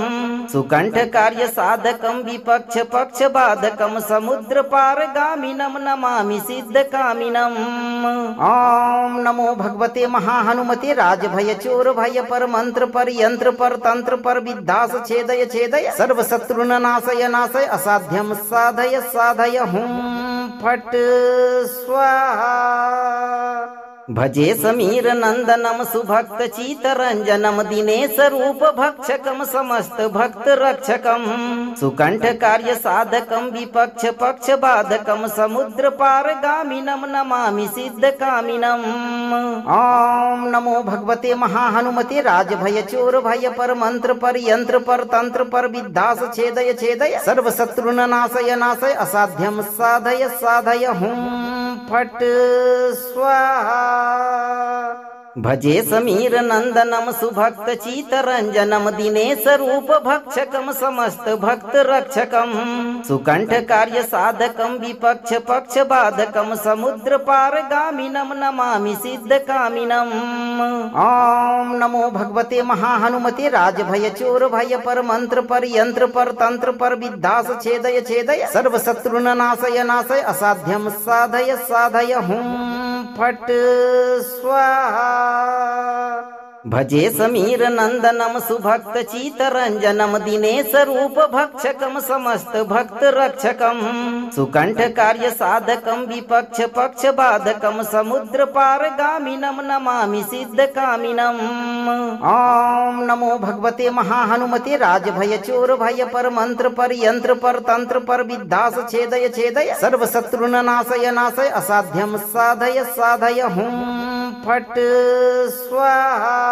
सुकंठ कार्य साधकम विपक्ष पक्ष बाधकम समुद्र पार गामिनम नमामि सिद्ध कामिनम। ओम नमो भगवते महाहनुमते राजभय चोर भय पर मंत्र पर यंत्र पर तंत्र पर विद्यास छेदय छेदय सर्व शत्रुन नाशय नाशय असाध्यम साधय साधय हुम फट स्वाहा। भजे समीर नंदनम सुभक्त चितरंजनम दिनेश रूप भक्षकम समस्त भक्त रक्षकम सुकंठ कार्य साधकम विपक्ष पक्ष बाधकम समुद्र पार गामिनम नमामि सिद्ध कामिनम। ओम नमो भगवते महाहनुमते राजभय चोर भय पर मंत्र पर यंत्र पर तंत्र पर विद्यास छेदय छेदय सर्व शत्रुन नाशय नाशय असाध्यम साधय साधय हुम फट स्वाहा। भजे समीर नंदनम सुभक्त चितरंजनम दिनेश रूप भक्षकम समस्त भक्त रक्षकम सुकंठ कार्य साधकम विपक्ष पक्ष बाधकम समुद्र पार गामिनम नमामि सिद्ध कामिनम। ओम नमो भगवते महाहनुमते राजभय चोर भय पर मंत्र पर यंत्र पर तंत्र पर विद्यास छेदय छेदय सर्व शत्रुन नाशय नाशय असाध्यम साधय साधय हुम फट स्वाहा। भजे समीर नंदनम सुभक्त चितरंजनम दिनेश रूप भक्षकम समस्त भक्त रक्षकम सुकंठ कार्य साधकम विपक्ष पक्ष बाधकम समुद्र पार गामिनम नमामि सिद्ध कामिनम। ओम नमो भगवते महाहनुमते राजभय चोर भय पर मंत्र पर यंत्र पर तंत्र पर विद्यास छेदय छेदय सर्व शत्रुन नाशय नाशय असाध्यम साधय साधय हुम फट स्वाहा।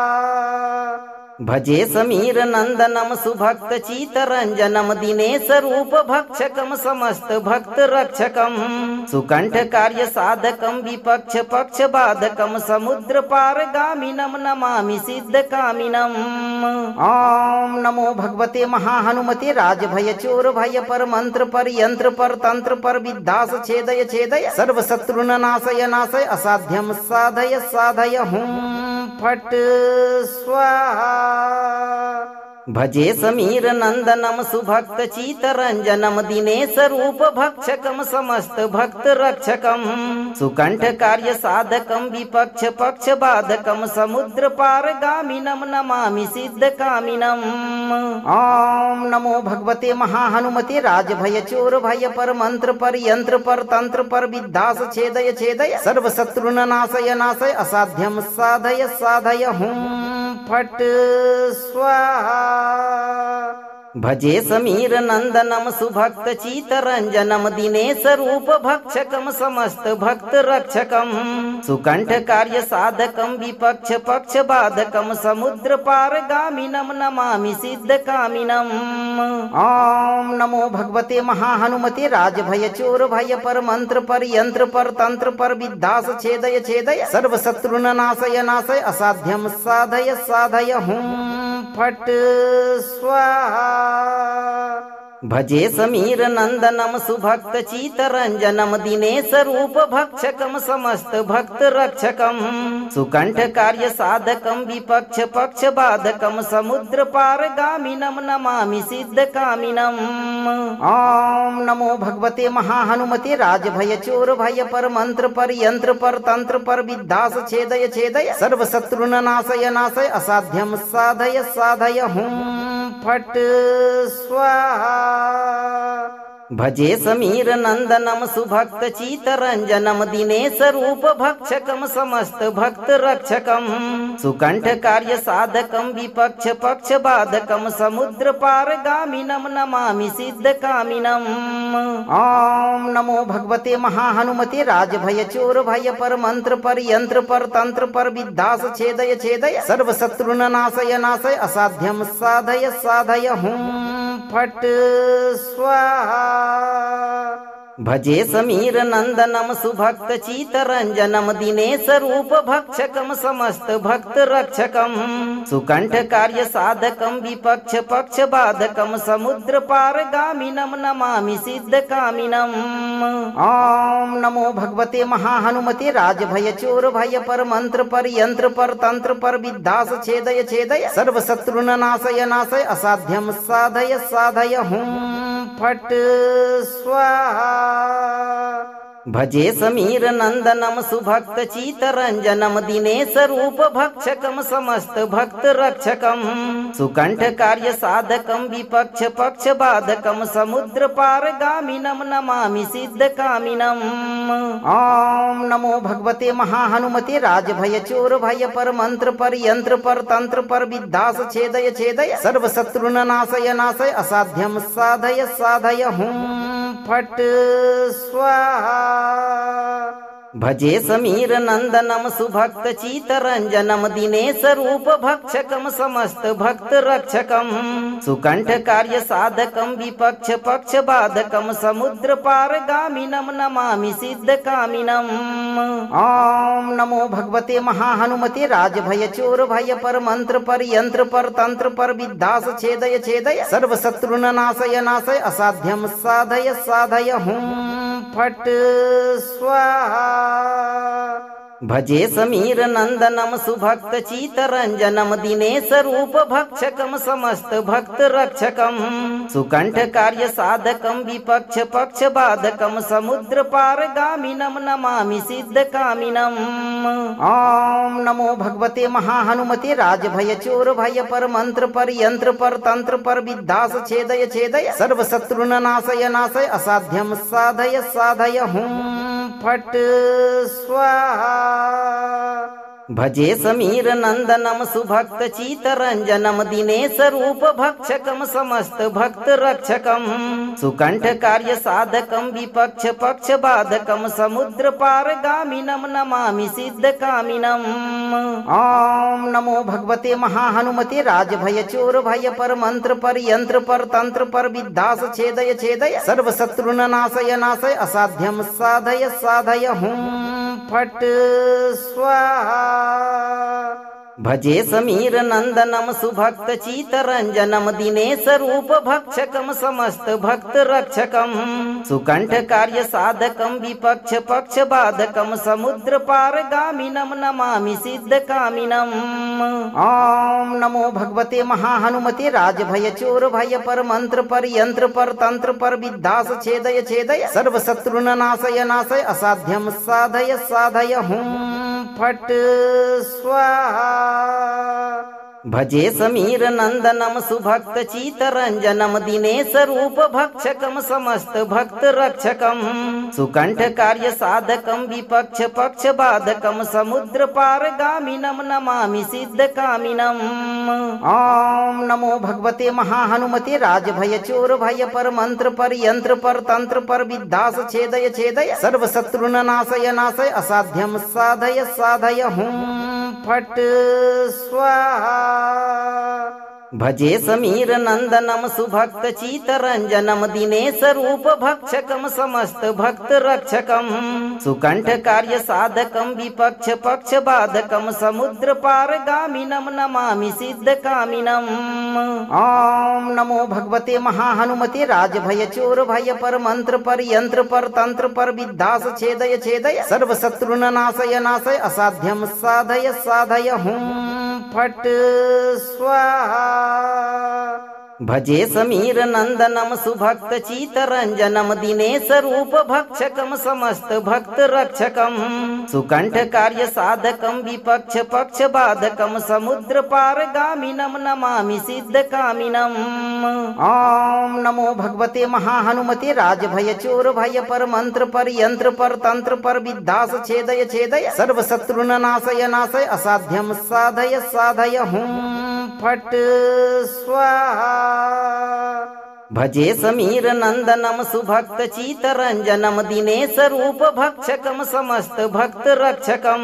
भजे समीर नंदनम सुभक्त चितरंजनम दिनेश रूप भक्षकम समस्त भक्त रक्षकम सुकंठ कार्य साधकम विपक्ष पक्ष बाधकम समुद्र पार गामिनम नमामि सिद्ध कामिनम। ओम नमो भगवते महाहनुमते राजभय चोर भय पर मंत्र पर यंत्र पर तंत्र पर विद्यास छेदय छेदय सर्व शत्रुन नाशय नाशय असाध्यम साधय साधय हुम फट स्वाहा। भजे समीर नंदनम सुभक्त चितरंजनम दिनेश रूप भक्षकम समस्त भक्त रक्षकम सुकंठ कार्य साधकम विपक्ष पक्ष बाधकम समुद्र पार गामिनम नमामि सिद्ध कामिनम। ओम नमो भगवते महाहनुमते राजभय चोर भय पर मंत्र पर यंत्र पर तंत्र पर विद्यास छेदय छेदय सर्व शत्रुन नाशय नाशय असाध्यम साधय साधय हुम फट स्वाहा। भजे समीर नंदनम सुभक्त चितरंजनम दिनेश रूप भक्षकम समस्त भक्त रक्षकम सुकंठ कार्य साधकम विपक्ष पक्ष बाधकम समुद्र पार गामिनम नमामि सिद्ध कामिनम। ओम नमो भगवते महाहनुमते राजभय चोर भय पर मंत्र पर यंत्र पर तंत्र पर विद्यास छेदय छेदय सर्व शत्रुन नाशय नाशय असाध्यम साधय साधय हुम फट स्वाहा। भजे समीर नंदनम सुभक्त चितरंजनम दिनेश रूप भक्षकम समस्त भक्त रक्षकम सुकंठ कार्य साधकम विपक्ष पक्ष बाधकम समुद्र पार गामिनम नमामि सिद्ध कामिनम। ओम नमो भगवते महाहनुमते राजभय चोर भय पर मंत्र पर यंत्र पर तंत्र पर विद्यास छेदय छेदय सर्व शत्रुन नाशय नाशय असाध्यम साधय साधय हुम फट स्वाहा। भजे समीर नंदनम सुभक्त चितरंजनम दिनेश रूप भक्षकम समस्त भक्त रक्षकम सुकंठ कार्य साधकम विपक्ष पक्ष बाधकम समुद्र पार गामिनम नमामि सिद्ध कामिनम। ओम नमो भगवते महाहनुमते राजभय चोर भय पर मंत्र पर यंत्र पर तंत्र पर विद्यास छेदय छेदय सर्व शत्रुन नाशय नाशय असाध्यम साधय साधय हुम फट स्वाहा। भजे समीर नंदनम सुभक्त चितरंजनम दिनेश रूप भक्षकम समस्त भक्त रक्षकम सुकंठ कार्य साधकम विपक्ष पक्ष बाधकम समुद्र पार गामिनम नमामि सिद्ध कामिनम। ओम नमो भगवते महाहनुमते राजभय चोर भय पर मंत्र पर यंत्र पर तंत्र पर विद्यास छेदय छेदय सर्व शत्रुन नाशय नाशय असाध्यम साधय साधय हुम फट स्वाहा। भजे समीर नंदनम सुभक्त चितरंजनम दिनेश रूप भक्षकम समस्त भक्त रक्षकम सुकंठ कार्य साधकम विपक्ष पक्ष बाधकम समुद्र पार गामिनम नमामि सिद्ध कामिनम। ओम नमो भगवते महाहनुमते राजभय चोर भय पर मंत्र पर यंत्र पर तंत्र पर विद्यास छेदय छेदय सर्व शत्रुन नाशय नाशय असाध्यम साधय साधय हुम फट स्वाहा। भजे समीर नंदनम सुभक्त चितरंजनम दिनेश रूप भक्षकम समस्त भक्त रक्षकम सुकंठ कार्य साधकम विपक्ष पक्ष बाधकम समुद्र पार गामिनम नमामि सिद्ध कामिनम। ओम नमो भगवते महाहनुमते राजभय चोर भय पर मंत्र पर यंत्र पर तंत्र पर विद्यास छेदय छेदय सर्व शत्रुन नाशय नाशय असाध्यम साधय साधय हुम फट स्वाहा। भजे समीर नंदनम सुभक्त चितरंजनम दिनेश रूप भक्षकम समस्त भक्त रक्षकम सुकंठ कार्य साधकम विपक्ष पक्ष बाधकम समुद्र पार गामिनम नमामि सिद्ध कामिनम। ओम नमो भगवते महाहनुमते राजभय चोर भय पर मंत्र पर यंत्र पर तंत्र पर विद्यास छेदय छेदय सर्व शत्रुन नाशय नाशय असाध्यम साधय साधय हुम फट स्वाहा। भजे समीर नंदनम सुभक्त चितरंजनम दिनेश रूप भक्षकम समस्त भक्त रक्षकम सुकंठ कार्य साधकम विपक्ष पक्ष बाधकम समुद्र पार गामिनम नमामि सिद्ध कामिनम। ओम नमो भगवते महाहनुमते राजभय चोर भय पर मंत्र पर यंत्र पर तंत्र पर विद्यास छेदय छेदय सर्व शत्रुन नाशय नाशय असाध्यम साधय साधय हुम फट स्वाहा। भजे समीर नंदनम सुभक्त चितरंजनम दिनेश रूप भक्षकम समस्त भक्त रक्षकम सुकंठ कार्य साधकम विपक्ष पक्ष बाधकम समुद्र पार गामिनम नमामि सिद्ध कामिनम। ओम नमो भगवते महाहनुमते राजभय चोर भय पर मंत्र पर यंत्र पर तंत्र पर विद्यास छेदय छेदय सर्व शत्रुन नाशय नाशय असाध्यम साधय साधय हुम फट स्वाहा। भजे समीर नंदनम सुभक्त चितरंजनम दिनेश रूप भक्षकम समस्त भक्त रक्षकम सुकंठ कार्य साधकम विपक्ष पक्ष बाधकम समुद्र पार गामिनम नमामि सिद्ध कामिनम। ओम नमो भगवते महाहनुमते राजभय चोर भय पर मंत्र पर यंत्र पर तंत्र पर विद्यास छेदय छेदय सर्व शत्रुन नाशय नाशय असाध्यम साधय साधय हुम फट स्वाहा। भजे समीर नंदनम सुभक्त चितरंजनम दिनेश रूप भक्षकम समस्त भक्त रक्षकम सुकंठ कार्य साधकम विपक्ष पक्ष बाधकम समुद्र पार गामिनम नमामि सिद्ध कामिनम। ओम नमो भगवते महाहनुमते राजभय चोर भय पर मंत्र पर यंत्र पर तंत्र पर विद्यास छेदय छेदय सर्व शत्रुन नाशय नाशय असाध्यम साधय साधय हुम फट स्वाहा। भजे समीर नंदनम सुभक्त चितरंजनम दिनेश रूप भक्षकम समस्त भक्त रक्षकम सुकंठ कार्य साधकम विपक्ष पक्ष बाधकम समुद्र पार गामिनम नमामि सिद्ध कामिनम। ओम नमो भगवते महाहनुमते राजभय चोर भय पर मंत्र पर यंत्र पर तंत्र पर विद्यास छेदय छेदय सर्व शत्रुन नाशय नाशय असाध्यम साधय साधय हुम फट स्वाहा। भजे समीर नंदनम सुभक्त चितरंजनम दिनेश रूप भक्षकम समस्त भक्त रक्षकम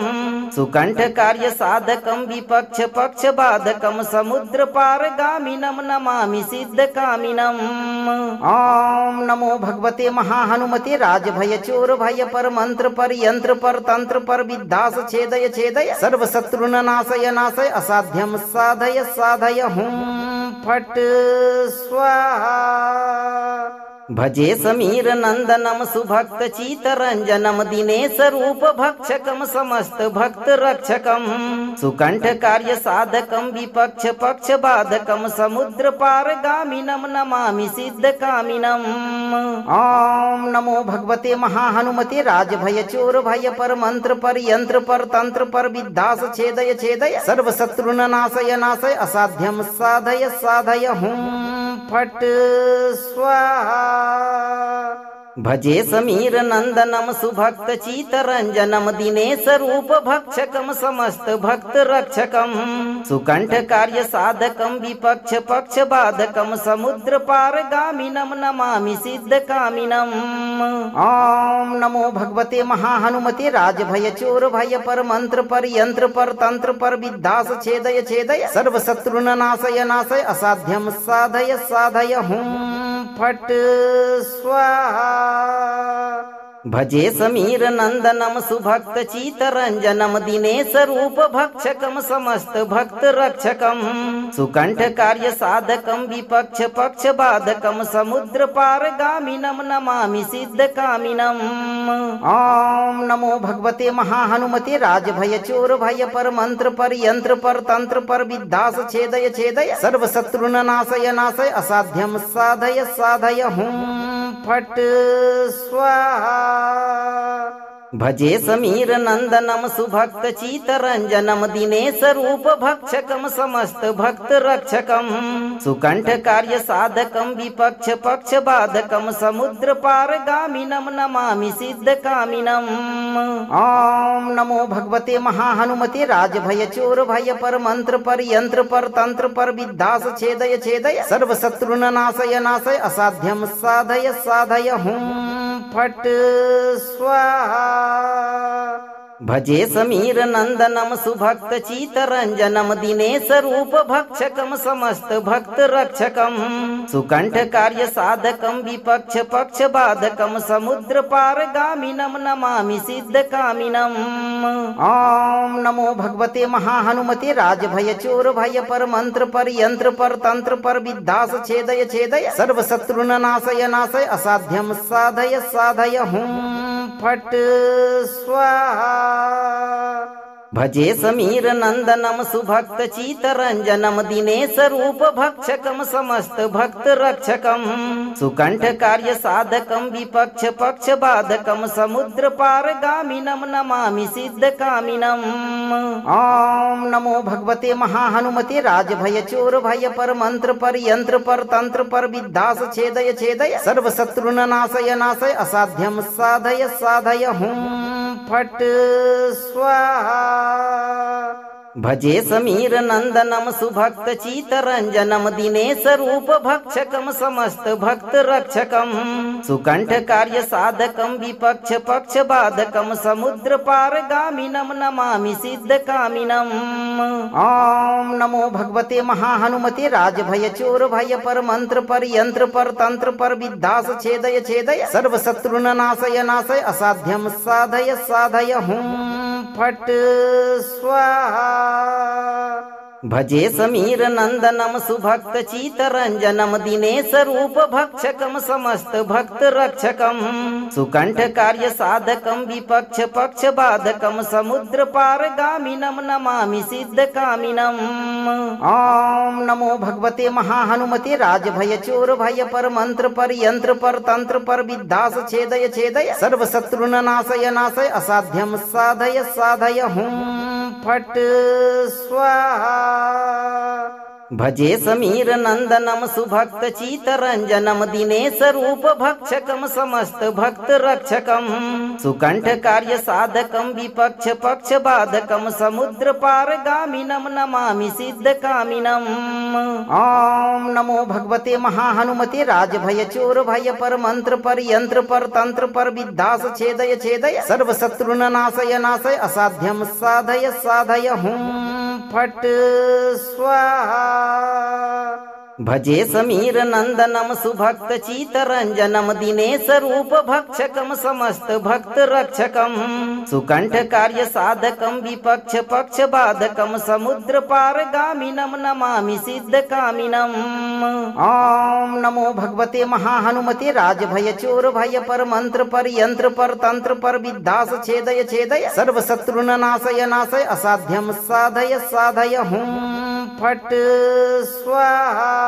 सुकंठ कार्य साधकम विपक्ष पक्ष बाधकम समुद्र पार गामिनम नमामि सिद्ध कामिनम। ओम नमो भगवते महाहनुमते राजभय चोर भय पर मंत्र पर यंत्र पर तंत्र पर विद्यास छेदय छेदय सर्व शत्रुन नाशय नाशय असाध्यम साधय साधय हुम फट स्वाहा। भजे समीर नंदनम सुभक्त चितरंजनम दिनेश रूप भक्षकम समस्त भक्त रक्षकम सुकंठ कार्य साधकम विपक्ष पक्ष बाधकम समुद्र पार गामिनम नमामि सिद्ध कामिनम। ओम नमो भगवते महाहनुमते राजभय चोर भय पर मंत्र पर यंत्र पर तंत्र पर विद्यास छेदय छेदय सर्व शत्रुन नाशय नाशय असाध्यम साधय साधय हुम फट स्वाहा। भजे समीर नंदनम सुभक्त चितरंजनम दिनेश रूप भक्षकम समस्त भक्त रक्षकम सुकंठ कार्य साधकम विपक्ष पक्ष बाधकम समुद्र पार गामिनम नमामि सिद्ध कामिनम। ओम नमो भगवते महाहनुमते राजभय चोर भय पर मंत्र पर यंत्र पर तंत्र पर विद्यास छेदय छेदय सर्व शत्रुन नाशय नाशय असाध्यम साधय साधय हुम फट स्वाहा। भजे समीर नंदनम सुभक्त चितरंजनम दिनेश रूप भक्षकम समस्त भक्त रक्षकम सुकंठ कार्य साधकम विपक्ष पक्ष बाधकम समुद्र पार गामिनम नमामि सिद्ध कामिनम। ओम नमो भगवते महाहनुमते राजभय चोर भय पर मंत्र पर यंत्र पर तंत्र पर विद्यास छेदय छेदय सर्व शत्रुन नाशय नाशय असाध्यम साधय साधय हुम फट स्वाहा। भजे समीर नंदनम सुभक्त चितरंजनम दिनेश रूप भक्षकम समस्त भक्त रक्षकम सुकंठ कार्य साधकम विपक्ष पक्ष बाधकम समुद्र पार गामिनम नमामि सिद्ध कामिनम। ओम नमो भगवते महाहनुमते राजभय चोर भय पर मंत्र पर यंत्र पर तंत्र पर विद्यास छेदय छेदय सर्व शत्रुन नाशय नाशय असाध्यम साधय साधय हुम फट स्वाहा। भजे समीर नंदनम सुभक्त चितरंजनम दिनेश रूप भक्षकम समस्त भक्त रक्षकम सुकंठ कार्य साधकम विपक्ष पक्ष बाधकम समुद्र पार गामिनम नमामि सिद्ध कामिनम। ओम नमो भगवते महाहनुमते राजभय चोर भय पर मंत्र पर यंत्र पर तंत्र पर विद्यास छेदय छेदय सर्व शत्रुन नाशय नाशय असाध्यम साधय साधय हुम फट स्वाहा। भजे समीर नंदनम सुभक्त चितरंजनम दिनेश रूप भक्षकम समस्त भक्त रक्षकम सुकंठ कार्य साधकम विपक्ष पक्ष बाधकम समुद्र पार गामिनम नमामि सिद्ध कामिनम। ओम नमो भगवते महाहनुमते राजभय चोर भय पर मंत्र पर यंत्र पर तंत्र पर विद्यास छेदय छेदय सर्व शत्रुन नाशय नाशय असाध्यम साधय साधय हुम फट स्वाहा। भजे समीर नंदनम सुभक्त चितरंजनम दिनेश रूप भक्षकम समस्त भक्त रक्षकम सुकंठ कार्य साधकम विपक्ष पक्ष बाधकम समुद्र पार गामिनम नमामि सिद्ध कामिनम। ओम नमो भगवते महाहनुमते राजभय चोर भय पर मंत्र पर यंत्र पर तंत्र पर विद्यास छेदय छेदय सर्व शत्रुन नाशय नाशय असाध्यम साधय साधय हुम फट स्वाहा। भजे समीर नंदनम सुभक्त चितरंजनम दिनेश रूप भक्षकम समस्त भक्त रक्षकम सुकंठ कार्य साधकम विपक्ष पक्ष बाधकम समुद्र पार गामिनम नमामि सिद्ध कामिनम। ओम नमो भगवते महाहनुमते राजभय चोर भय पर मंत्र पर यंत्र पर तंत्र पर विद्यास छेदय छेदय सर्व शत्रुन नाशय नाशय असाध्यम साधय साधय हुम फट स्वाहा। भजे समीर नंदनम सुभक्त चितरंजनम दिनेश रूप भक्षकम समस्त भक्त रक्षकम सुकंठ कार्य साधकम विपक्ष पक्ष बाधकम समुद्र पार गामिनम नमामि सिद्ध कामिनम। ओम नमो भगवते महाहनुमते राजभय चोर भय पर मंत्र पर यंत्र पर तंत्र पर विद्यास छेदय छेदय सर्व शत्रुन नाशय नाशय असाध्यम साधय साधय हुम फट स्वाहा। भजे समीर नंदनम सुभक्त चितरंजनम दिनेश रूप भक्षकम समस्त भक्त रक्षकम सुकंठ कार्य साधकम विपक्ष पक्ष बाधकम समुद्र पार गामिनम नमामि सिद्ध कामिनम। ओम नमो भगवते महाहनुमते राजभय चोर भय पर मंत्र पर यंत्र पर तंत्र पर विद्यास छेदय छेदय सर्व शत्रुन नाशय नाशय असाध्यम साधय साधय हुम फट स्वाहा।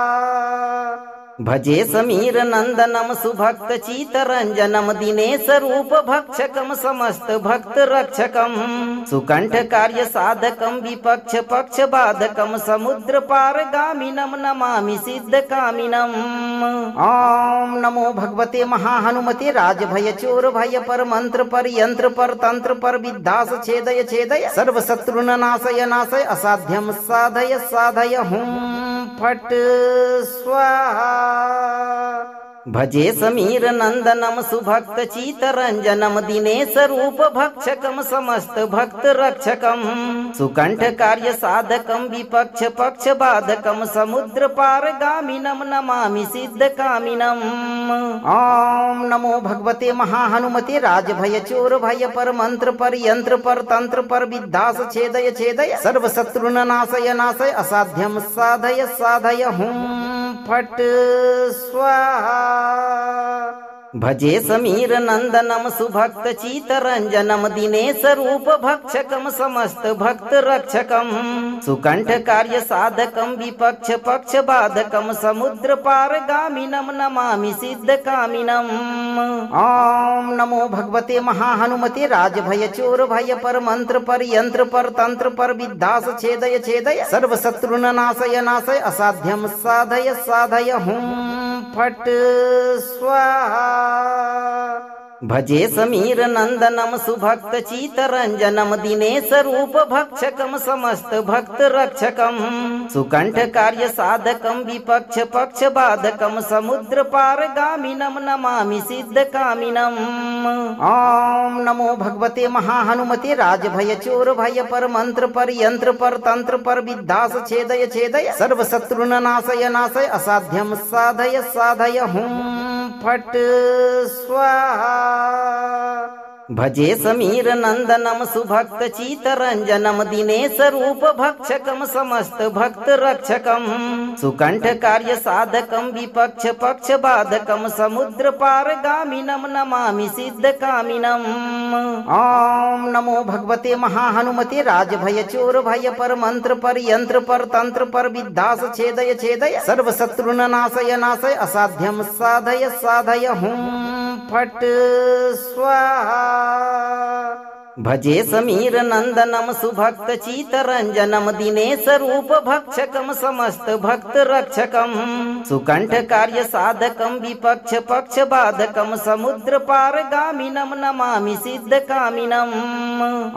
भजे समीर नंदनम सुभक्त चितरंजनम दिनेश रूप भक्षकम समस्त भक्त रक्षकम सुकंठ कार्य साधकम विपक्ष पक्ष बाधकम समुद्र पार गामिनम नमामि सिद्ध कामिनम। ओम नमो भगवते महाहनुमते राजभय चोर भय पर मंत्र पर यंत्र पर तंत्र पर विद्यास छेदय छेदय सर्व शत्रुन नाशय नाशय असाध्यम साधय साधय हुम फट स्वाहा। भजे समीर नंदनम सुभक्त चितरंजनम दिनेश रूप भक्षकम समस्त भक्त रक्षकम सुकंठ कार्य साधकम विपक्ष पक्ष बाधकम समुद्र पार गामिनम नमामि सिद्ध कामिनम। ओम नमो भगवते महाहनुमते राजभय चोर भय पर मंत्र पर यंत्र पर तंत्र पर विद्यास छेदय छेदय सर्व शत्रुन नाशय नाशय असाध्यम साधय साधय हुम फट स्वाहा। भजे समीर नंदनम सुभक्त चितरंजनम दिनेश रूप भक्षकम समस्त भक्त रक्षकम सुकंठ कार्य साधकम विपक्ष पक्ष बाधकम समुद्र पार गामिनम नमामि सिद्ध कामिनम। ओम नमो भगवते महाहनुमते राजभय चोर भय पर मंत्र पर यंत्र पर तंत्र पर विद्यास छेदय छेदय सर्व शत्रुन नाशय नाशय असाध्यम साधय साधय हुम फट स्वाहा। भजे समीर नंदनम सुभक्त चितरंजनम दिनेश रूप भक्षकम समस्त भक्त रक्षकम सुकंठ कार्य साधकम विपक्ष पक्ष बाधकम समुद्र पार गामिनम नमामि सिद्ध कामिनम। ओम नमो भगवते महाहनुमते राजभय चोर भय पर मंत्र पर यंत्र पर तंत्र पर विद्यास छेदय छेदय सर्व शत्रुन नाशय नाशय असाध्यम साधय साधय हुम फट स्वाहा। भजे समीर नंदनम सुभक्त चितरंजनम दिनेश रूप भक्षकम समस्त भक्त रक्षकम सुकंठ कार्य साधकम विपक्ष पक्ष बाधकम समुद्र पार गामिनम नमामि सिद्ध कामिनम। ओम नमो भगवते महाहनुमते राजभय चोर भय पर मंत्र पर यंत्र पर तंत्र पर विद्यास छेदय छेदय सर्व शत्रुन नाशय नाशय असाध्यम साधय साधय हुम फट स्वाहा। भजे समीर नंदनम सुभक्त चितरंजनम दिनेश रूप भक्षकम समस्त भक्त रक्षकम सुकंठ कार्य साधकम विपक्ष पक्ष बाधकम समुद्र पार गामिनम नमामि सिद्ध कामिनम।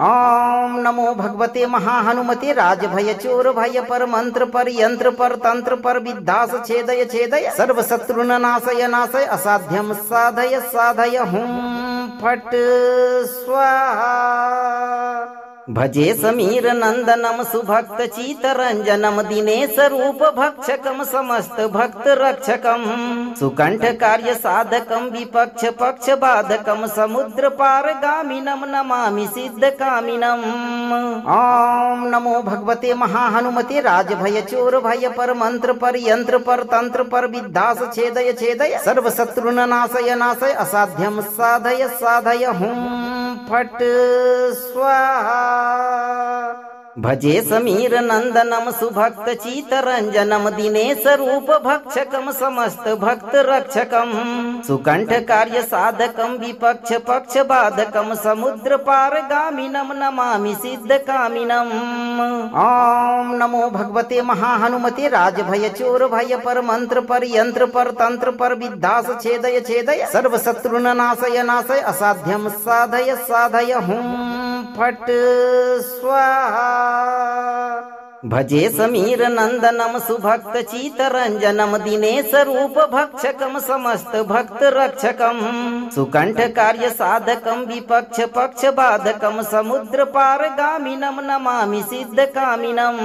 ओम नमो भगवते महाहनुमते राजभय चोर भय पर मंत्र पर यंत्र पर तंत्र पर विद्यास छेदय छेदय सर्व शत्रुन नाशय नाशय असाध्यम साधय साधय हुम फट स्वाहा। भजे समीर नंदनम सुभक्त चितरंजनम दिनेश रूप भक्षकम समस्त भक्त रक्षकम सुकंठ कार्य साधकम विपक्ष पक्ष बाधकम समुद्र पार गामिनम नमामि सिद्ध कामिनम। ओम नमो भगवते महाहनुमते राजभय चोर भय पर मंत्र पर यंत्र पर तंत्र पर विद्यास छेदय छेदय सर्व शत्रुन नाशय नाशय असाध्यम साधय साधय हुम फट स्वाहा। भजे समीर नंदनम सुभक्त चितरंजनम दिनेश रूप भक्षकम समस्त भक्त रक्षकम सुकंठ कार्य साधकम विपक्ष पक्ष बाधकम समुद्र पार गामिनम नमामि सिद्ध कामिनम। ओम नमो भगवते महाहनुमते राजभय चोर भय पर मंत्र पर यंत्र पर तंत्र पर विद्यास छेदय छेदय सर्व शत्रुन नाशय नाशय असाध्यम साधय साधय हुम फट स्वाहा। भजे समीर नंदनम सुभक्त चितरंजनम दिनेश रूप भक्षकम समस्त भक्त रक्षकम सुकंठ कार्य साधकम विपक्ष पक्ष बाधकम समुद्र पार गामिनम नमामि सिद्ध कामिनम।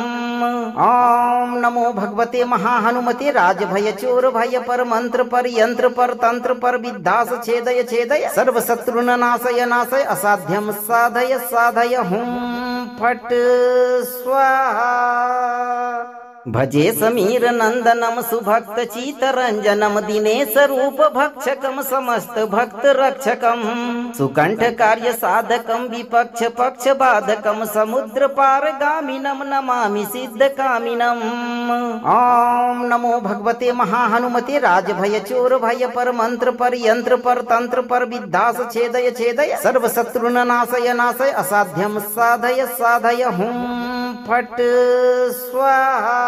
ओम नमो भगवते महाहनुमते राजभय चोर भय पर मंत्र पर यंत्र पर तंत्र पर विद्यास छेदय छेदय सर्व शत्रुन नाशय नाशय असाध्यम साधय साधय हुम फट स्वाहा। भजे समीर नंदनम सुभक्त चितरंजनम दिनेश रूप भक्षकम समस्त भक्त रक्षकम सुकंठ कार्य साधकम विपक्ष पक्ष बाधकम समुद्र पार गामिनम नमामि सिद्ध कामिनम। ओम नमो भगवते महाहनुमते राजभय चोर भय पर मंत्र पर यंत्र पर तंत्र पर विद्यास छेदय छेदय सर्व शत्रुन नाशय नाशय असाध्यम साधय साधय हुम फट स्वाहा।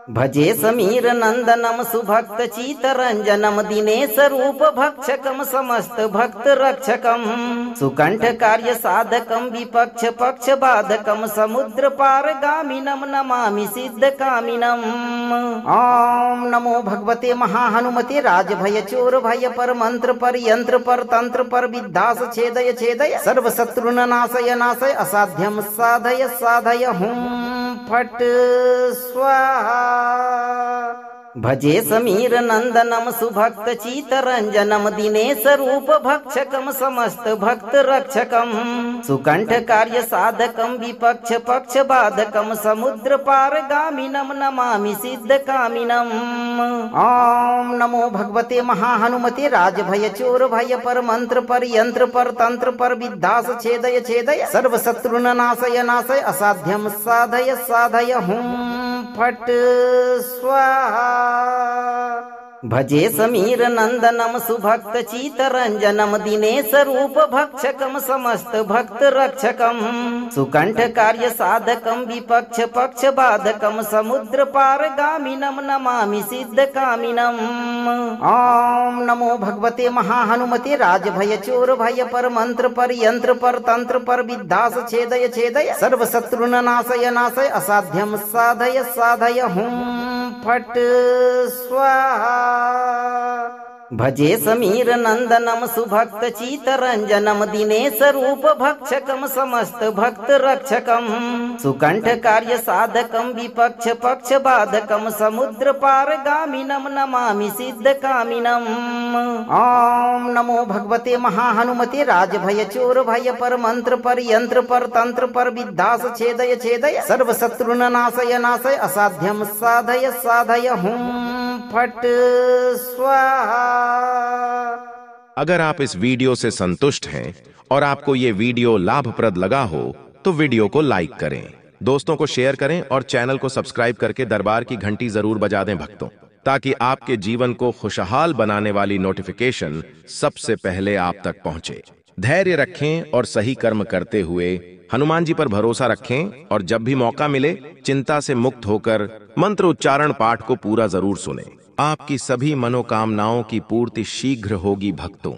भजे समीर नंदनम सुभक्त चितरंजनम दिनेश रूप भक्षकम समस्त भक्त रक्षकम सुकंठ कार्य साधकम विपक्ष पक्ष बाधकम समुद्र पार गामिनम नमामि सिद्ध कामिनम। ओम नमो भगवते महाहनुमते राजभय चोर भय पर मंत्र पर यंत्र पर तंत्र पर विद्यास छेदय छेदय सर्व शत्रुन नाशय नाशय असाध्यम साधय साधय हुम फट स्वाहा। भजे समीर नंदनम सुभक्त चितरंजनम दिनेश रूप भक्षकम समस्त भक्त रक्षकम सुकंठ कार्य साधकम विपक्ष पक्ष बाधकम समुद्र पार गामिनम नमामि सिद्ध कामिनम। ओम नमो भगवते महाहनुमते राजभय चोर भय पर मंत्र पर यंत्र पर तंत्र पर विद्यास छेदय छेदय सर्व शत्रुन नाशय नाशय असाध्यम साधय साधय हुम फट स्वाहा। भजे समीर नंदनम सुभक्त चितरंजनम दिनेश रूप भक्षकम समस्त भक्त रक्षकम सुकंठ कार्य साधकम विपक्ष पक्ष बाधकम समुद्र पार गामिनम नमामि सिद्ध कामिनम। ओम नमो भगवते महाहनुमते राजभय चोर भय पर मंत्र पर यंत्र पर तंत्र पर विद्धास छेदय छेदय सर्व शत्रुन नाशय नाशय असाध्यम साधय साधय हुम फट स्वाहा। भजे समीर नंदनम सुभक्त चितरंजनम दिनेश रूप भक्षकम समस्त भक्त रक्षकम सुकंठ कार्य साधकम विपक्ष पक्ष बाधकम समुद्र पार गामिनम नमामि सिद्ध कामिनम। ओम नमो भगवते महाहनुमते राजभय चोर भय पर मंत्र पर यंत्र पर तंत्र पर विद्धास छेदय छेदय सर्व शत्रुन नाशय नाशय असाध्यम साधय साधय हुम फट स्वाहा। अगर आप इस वीडियो से संतुष्ट हैं और आपको ये वीडियो लाभप्रद लगा हो तो वीडियो को लाइक करें, दोस्तों को शेयर करें और चैनल को सब्सक्राइब करके दरबार की घंटी जरूर बजा दें भक्तों, ताकि आपके जीवन को खुशहाल बनाने वाली नोटिफिकेशन सबसे पहले आप तक पहुंचे। धैर्य रखें और सही कर्म करते हुए हनुमान जी पर भरोसा रखें और जब भी मौका मिले चिंता से मुक्त होकर मंत्र उच्चारण पाठ को पूरा जरूर सुनें। आपकी सभी मनोकामनाओं की पूर्ति शीघ्र होगी भक्तों।